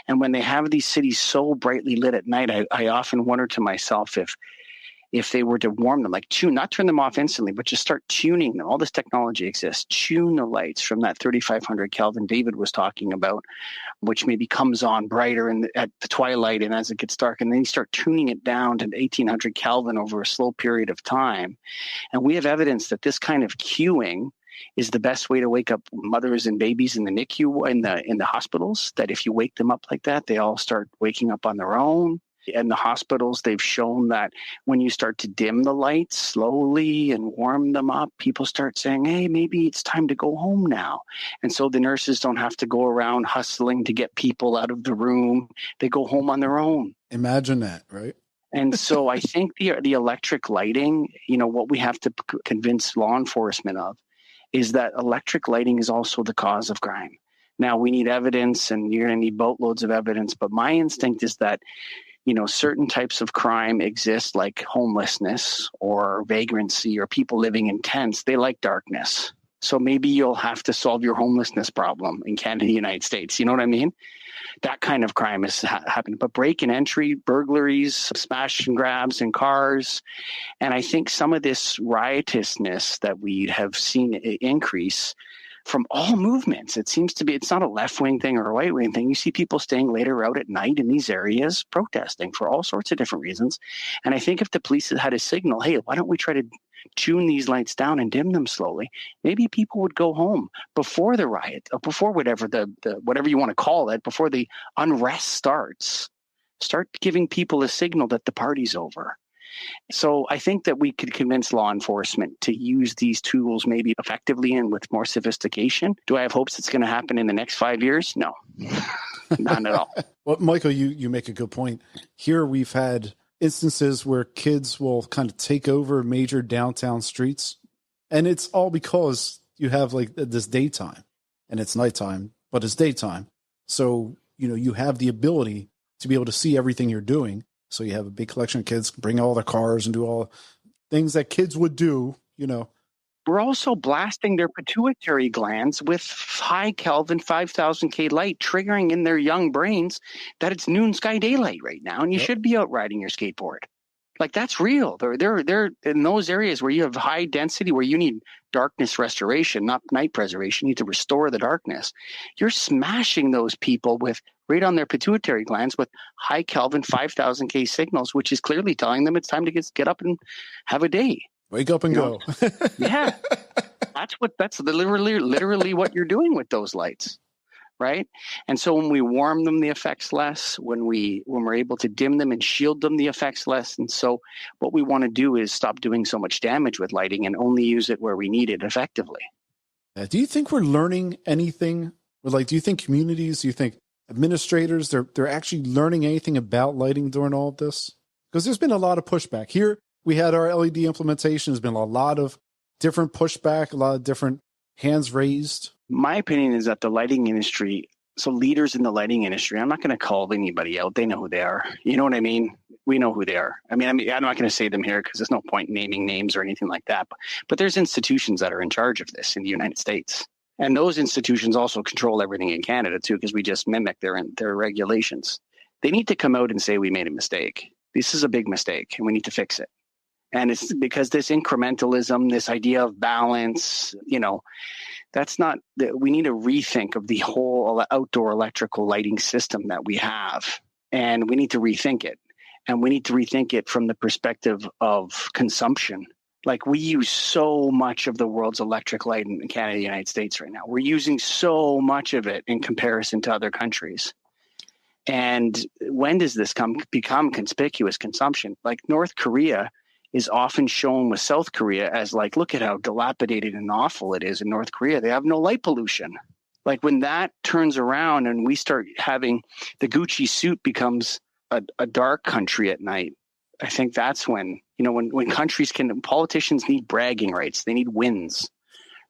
And when they have these cities so brightly lit at night, I often wonder to myself if they were to warm them, like not turn them off instantly, but just start tuning them. All this technology exists. Tune the lights from that 3,500 Kelvin David was talking about, which maybe comes on brighter at the twilight and as it gets dark. And then you start tuning it down to 1,800 Kelvin over a slow period of time. And we have evidence that this kind of cueing is the best way to wake up mothers and babies in the NICU, in the hospitals, that if you wake them up like that, they all start waking up on their own. In the hospitals, they've shown that when you start to dim the lights slowly and warm them up, people start saying, hey, maybe it's time to go home now. And so the nurses don't have to go around hustling to get people out of the room. They go home on their own. Imagine that, right? And so I think the electric lighting, what we have to convince law enforcement of is that electric lighting is also the cause of crime. Now, we need evidence, and you're going to need boatloads of evidence. But my instinct is that certain types of crime exist, like homelessness or vagrancy or people living in tents. They like darkness. So maybe you'll have to solve your homelessness problem in Canada, United States. You know what I mean? That kind of crime is happening. But break and entry, burglaries, smash and grabs in cars. And I think some of this riotousness that we have seen increase from all movements. It seems to be, it's not a left-wing thing or a right-wing thing. You see people staying later out at night in these areas protesting for all sorts of different reasons. And I think if the police had a signal, hey, why don't we try to tune these lights down and dim them slowly, maybe people would go home before the riot, or before whatever whatever you want to call it, before the unrest starts. Start giving people a signal that the party's over. So I think that we could convince law enforcement to use these tools maybe effectively and with more sophistication. Do I have hopes it's going to happen in the next 5 years? No, not at all. Well, Michael, you make a good point. Here we've had instances where kids will kind of take over major downtown streets. And it's all because you have like this daytime, and it's nighttime, but it's daytime. So, you have the ability to be able to see everything you're doing. So you have a big collection of kids, bring all their cars and do all things that kids would do, We're also blasting their pituitary glands with high Kelvin 5,000 K light, triggering in their young brains that it's noon sky daylight right now, and you should be out riding your skateboard. Like, that's real. They're in those areas where you have high density, where you need darkness restoration, not night preservation. You need to restore the darkness. You're smashing those people with right on their pituitary glands with high Kelvin 5,000 K signals, which is clearly telling them it's time to get up and have a day. Wake up and go. Yeah, that's literally what you're doing with those lights. Right. And so when we warm them, the effect's less. When we're able to dim them and shield them, the effect's less. And so what we want to do is stop doing so much damage with lighting and only use it where we need it effectively. Do you think we're learning anything? Do you think communities, do you think administrators, they're actually learning anything about lighting during all of this? Because there's been a lot of pushback. Here we had our LED implementation. There's been a lot of different pushback, a lot of different hands raised. My opinion is that the lighting industry, so leaders in the lighting industry, I'm not going to call anybody out. They know who they are. You know what I mean? We know who they are. I mean, I'm not going to say them here because there's no point in naming names or anything like that. But there's institutions that are in charge of this in the United States. And those institutions also control everything in Canada too, because we just mimic their regulations. They need to come out and say we made a mistake. This is a big mistake and we need to fix it. And it's because this incrementalism, this idea of balance, that's not, we need a rethink of the whole outdoor electrical lighting system that we have. And we need to rethink it. And we need to rethink it from the perspective of consumption. Like, we use so much of the world's electric light in Canada, the United States right now. We're using so much of it in comparison to other countries. And when does this become conspicuous consumption? Like, North Korea is often shown with South Korea as like, look at how dilapidated and awful it is in North Korea. They have no light pollution. Like, when that turns around and we start having the Gucci suit becomes a dark country at night, I think that's when, when politicians need bragging rights, they need wins,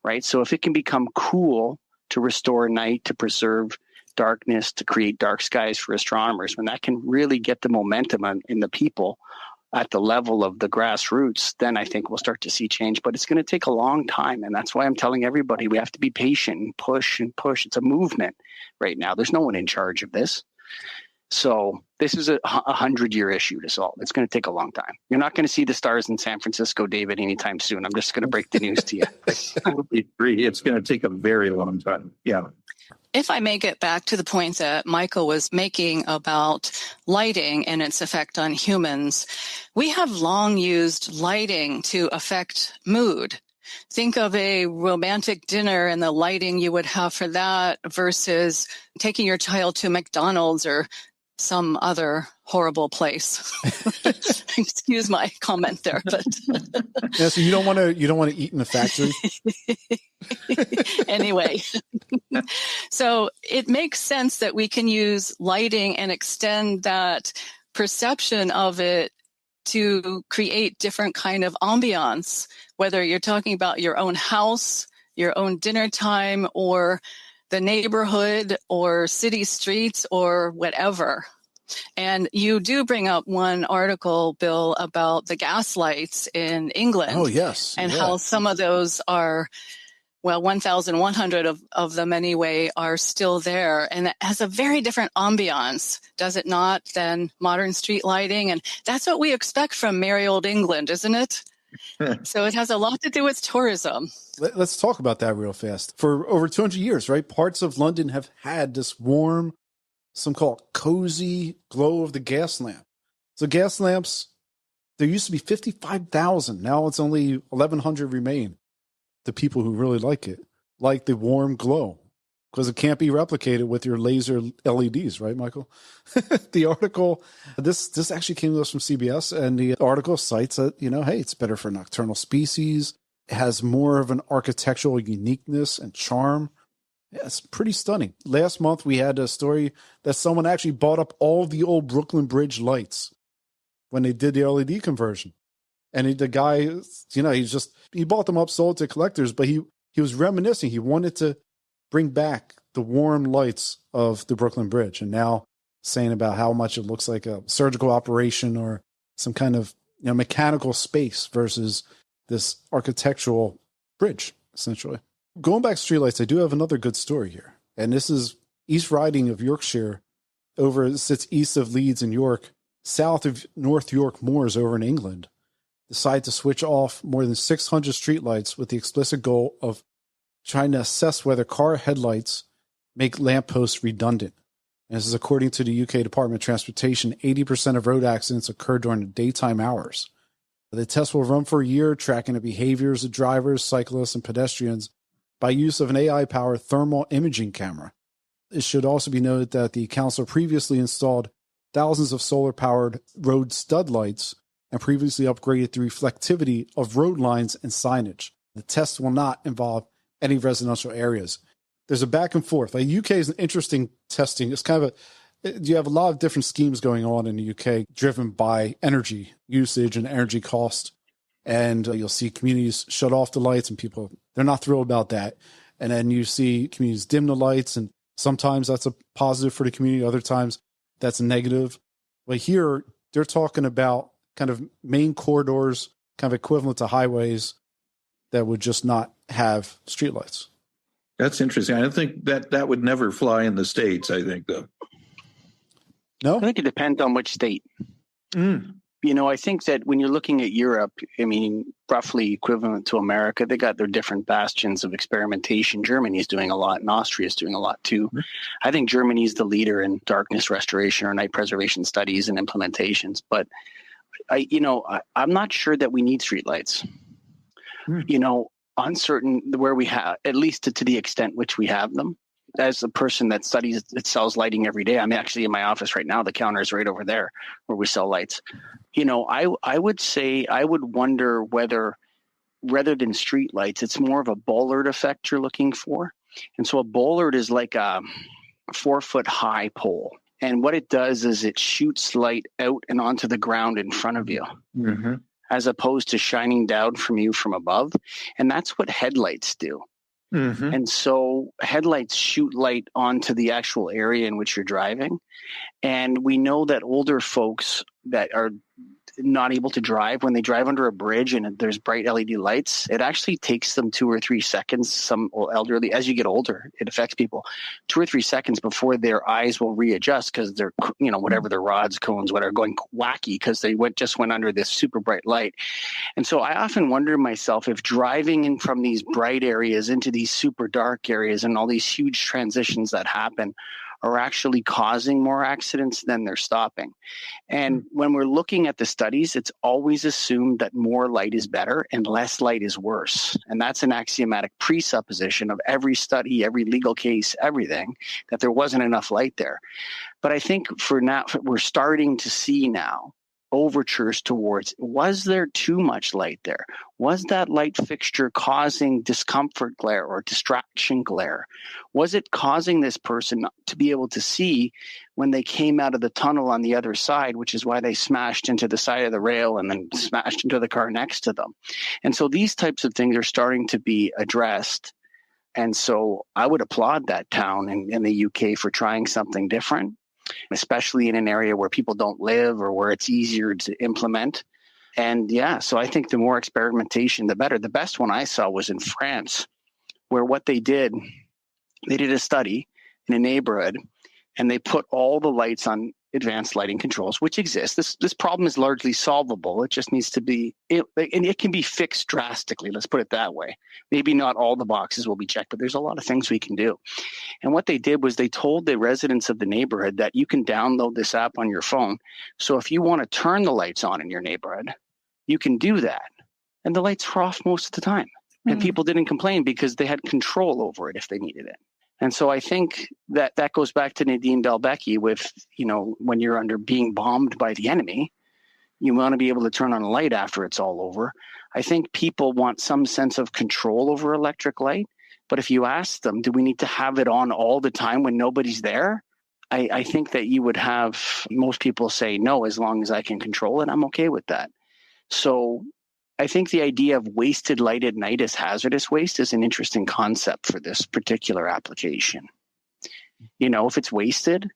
right? So if it can become cool to restore night, to preserve darkness, to create dark skies for astronomers, when that can really get the momentum in the people, at the level of the grassroots, then I think we'll start to see change. But it's going to take a long time. And that's why I'm telling everybody we have to be patient and push and push. It's a movement right now. There's no one in charge of this. So this is a 100-year issue to solve. It's going to take a long time. You're not going to see the stars in San Francisco, David, anytime soon. I'm just going to break the news to you. I agree. It's going to take a very long time. Yeah. If I may get back to the point that Michael was making about lighting and its effect on humans, we have long used lighting to affect mood. Think of a romantic dinner and the lighting you would have for that versus taking your child to McDonald's or some other horrible place. Excuse my comment there, but yeah, so you don't want to eat in a factory. Anyway, so it makes sense that we can use lighting and extend that perception of it to create different kind of ambiance, whether you're talking about your own house, your own dinner time, or the neighborhood or city streets or whatever. And you do bring up one article, Bill, about the gas lights in England. Oh, yes. And how some of those are, 1,100 of them anyway are still there. And it has a very different ambiance, does it not, than modern street lighting? And that's what we expect from merry old England, isn't it? So it has a lot to do with tourism. Let's talk about that real fast. For over 200 years, right, parts of London have had this warm, some call it cozy glow of the gas lamp. So gas lamps, there used to be 55,000. Now it's only 1,100 remain. The people who really like it, like the warm glow, because it can't be replicated with your laser LEDs, right, Michael? The article, this actually came to us from CBS, and the article cites that, hey, it's better for nocturnal species. It has more of an architectural uniqueness and charm. Yeah, it's pretty stunning. Last month, we had a story that someone actually bought up all the old Brooklyn Bridge lights when they did the LED conversion. And the guy, he bought them up, sold to collectors, but he was reminiscing. He wanted to bring back the warm lights of the Brooklyn Bridge, and now saying about how much it looks like a surgical operation or some kind of mechanical space versus this architectural bridge, essentially. Going back to streetlights, I do have another good story here, and this is East Riding of Yorkshire. Sits east of Leeds and York, south of North York Moors over in England. Decided to switch off more than 600 streetlights with the explicit goal of trying to assess whether car headlights make lampposts redundant. And this is according to the UK Department of Transportation. 80% of road accidents occur during the daytime hours. The test will run for a year, tracking the behaviors of drivers, cyclists, and pedestrians by use of an AI-powered thermal imaging camera. It should also be noted that the council previously installed thousands of solar-powered road stud lights and previously upgraded the reflectivity of road lines and signage. The test will not involve any residential areas. There's a back and forth. Like UK is an interesting testing. It's kind of you have a lot of different schemes going on in the UK driven by energy usage and energy cost. And you'll see communities shut off the lights and people, they're not thrilled about that. And then you see communities dim the lights, and sometimes that's a positive for the community. Other times that's a negative. But here they're talking about kind of main corridors, kind of equivalent to highways that would just not have streetlights. That's interesting. I don't think that would never fly in the States, I think, though. No? I think it depends on which state. I think that when you're looking at Europe, roughly equivalent to America, they got their different bastions of experimentation. Germany's doing a lot, and Austria's doing a lot too. I think Germany's the leader in darkness restoration or night preservation studies and implementations. But I'm not sure that we need streetlights. On certain where we have, at least to the extent which we have them. As a person that sells lighting every day, I'm actually in my office right now. The counter is right over there where we sell lights. I would say I would wonder whether, rather than street lights, it's more of a bollard effect you're looking for. And so a bollard is like a 4-foot high pole. And what it does is it shoots light out and onto the ground in front of you, as opposed to shining down from you from above. And that's what headlights do. And so headlights shoot light onto the actual area in which you're driving. And we know that older folks that are not able to drive, when they drive under a bridge and there's bright LED lights, it actually takes them 2 or 3 seconds. Some elderly, as you get older, it affects people 2 or 3 seconds before their eyes will readjust because they're, whatever their rods, cones, whatever, going wacky because they just went under this super bright light. And so I often wonder myself if driving in from these bright areas into these super dark areas and all these huge transitions that happen are actually causing more accidents than they're stopping. And when we're looking at the studies, it's always assumed that more light is better and less light is worse. And that's an axiomatic presupposition of every study, every legal case, everything, that there wasn't enough light there. But I think for now, we're starting to see now overtures towards, was there too much light there? Was that light fixture causing discomfort glare or distraction glare? Was it causing this person not to be able to see when they came out of the tunnel on the other side, which is why they smashed into the side of the rail and then smashed into the car next to them? And so these types of things are starting to be addressed. And so I would applaud that town in the UK for trying something different, especially in an area where people don't live or where it's easier to implement. And yeah, so I think the more experimentation, the better. The best one I saw was in France, where what they did a study in a neighborhood and they put all the lights on advanced lighting controls, which exist. This problem is largely solvable. It just needs to be, and it can be fixed drastically. Let's put it that way. Maybe not all the boxes will be checked, but there's a lot of things we can do. And what they did was they told the residents of the neighborhood that you can download this app on your phone. So if you want to turn the lights on in your neighborhood, you can do that. And the lights were off most of the time. And people didn't complain because they had control over it if they needed it. And so I think that goes back to Nadine Delbecq with, when you're being bombed by the enemy, you want to be able to turn on a light after it's all over. I think people want some sense of control over electric light. But if you ask them, do we need to have it on all the time when nobody's there? I think that you would have most people say, no, as long as I can control it, I'm okay with that. So I think the idea of wasted light at night as hazardous waste is an interesting concept for this particular application. If it's wasted,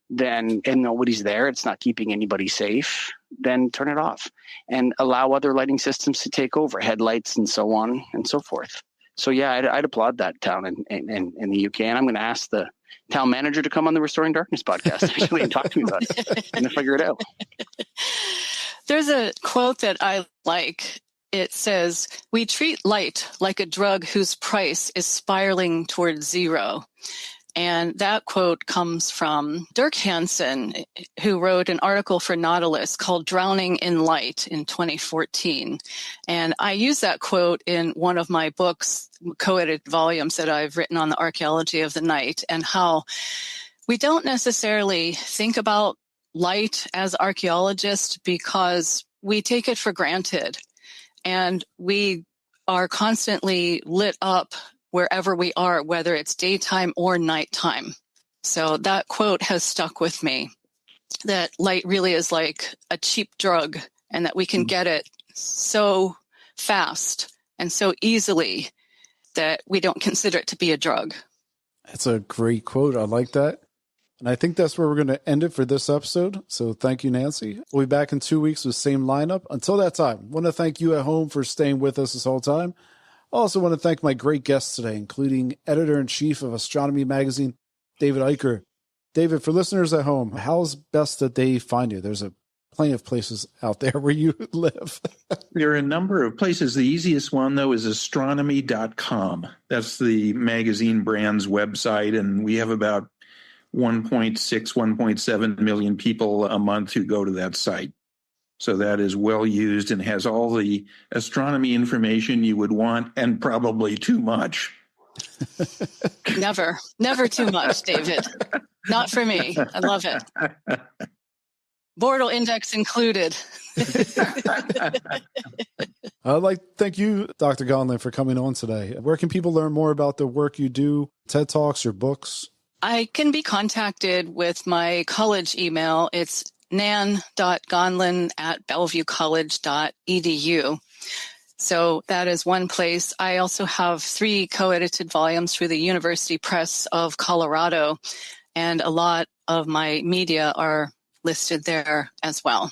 then and nobody's there, it's not keeping anybody safe, then turn it off and allow other lighting systems to take over, headlights and so on and so forth. So yeah, I'd applaud that town in the UK, and I'm going to ask the town manager to come on the Restoring Darkness podcast actually and talk to me about it and figure it out. There's a quote that I like. It says, "We treat light like a drug whose price is spiraling towards zero." And that quote comes from Dirk Hansen, who wrote an article for Nautilus called "Drowning in Light" in 2014. And I use that quote in one of my books, co-edited volumes that I've written on the archaeology of the night, and how we don't necessarily think about light as archaeologists because we take it for granted. And we are constantly lit up wherever we are, whether it's daytime or nighttime. So that quote has stuck with me, that light really is like a cheap drug and that we can get it so fast and so easily that we don't consider it to be a drug. That's a great quote. I like that. And I think that's where we're going to end it for this episode. So thank you, Nancy. We'll be back in 2 weeks with the same lineup. Until that time, I want to thank you at home for staying with us this whole time. I also want to thank my great guests today, including Editor-in-Chief of Astronomy Magazine, David Eicher. David, for listeners at home, how's best that they find you? There's plenty of places out there where you live. There are a number of places. The easiest one, though, is astronomy.com. That's the magazine brand's website, and we have about 1.6, 1.7 million people a month who go to that site. So that is well used and has all the astronomy information you would want, and probably too much. Never too much, David. Not for me. I love it. Bortle index included. I'd like to thank you, Dr. Gonlin, for coming on today. Where can people learn more about the work you do, TED Talks, your books? I can be contacted with my college email. It's nan.gonlin@bellevuecollege.edu. So that is one place. I also have 3 co-edited volumes through the University Press of Colorado, and a lot of my media are listed there as well.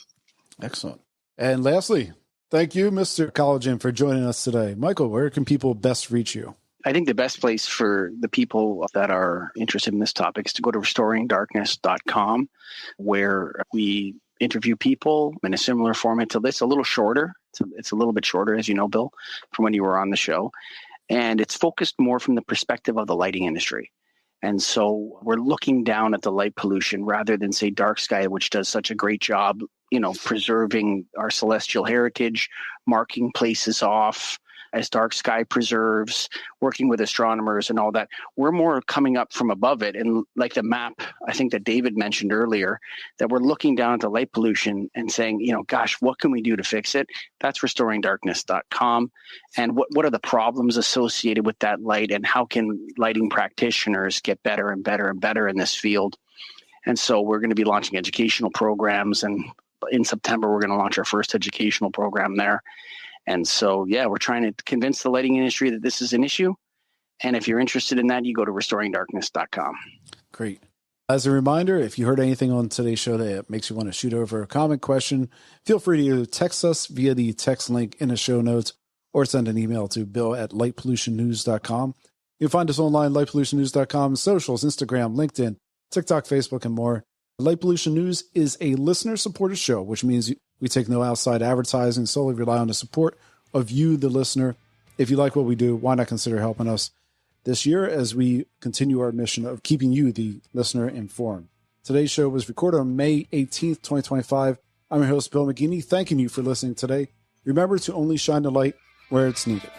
Excellent. And lastly, thank you, Mr. Colligan, for joining us today. Michael, where can people best reach you? I think the best place for the people that are interested in this topic is to go to restoringdarkness.com, where we interview people in a similar format to this, a little shorter. It's a little bit shorter, as you know, Bill, from when you were on the show. And it's focused more from the perspective of the lighting industry. And so we're looking down at the light pollution rather than, say, dark sky, which does such a great job, preserving our celestial heritage, marking places off as dark sky preserves, working with astronomers and all that. We're more coming up from above it. And like the map, I think that David mentioned earlier, that we're looking down at the light pollution and saying, gosh, what can we do to fix it? That's restoringdarkness.com. And what are the problems associated with that light, and how can lighting practitioners get better and better and better in this field? And so we're going to be launching educational programs. And in September, we're going to launch our first educational program there. And so, we're trying to convince the lighting industry that this is an issue. And if you're interested in that, you go to restoringdarkness.com. Great. As a reminder, if you heard anything on today's show that makes you want to shoot over a comment, question, feel free to either text us via the text link in the show notes or send an email to bill@lightpollutionnews.com. You'll find us online, lightpollutionnews.com, socials, Instagram, LinkedIn, TikTok, Facebook, and more. Light Pollution News is a listener-supported show, which means we take no outside advertising, solely rely on the support of you, the listener. If you like what we do, why not consider helping us this year as we continue our mission of keeping you, the listener, informed. Today's show was recorded on May 18th, 2025. I'm your host, Bill McGinney, thanking you for listening today. Remember to only shine the light where it's needed.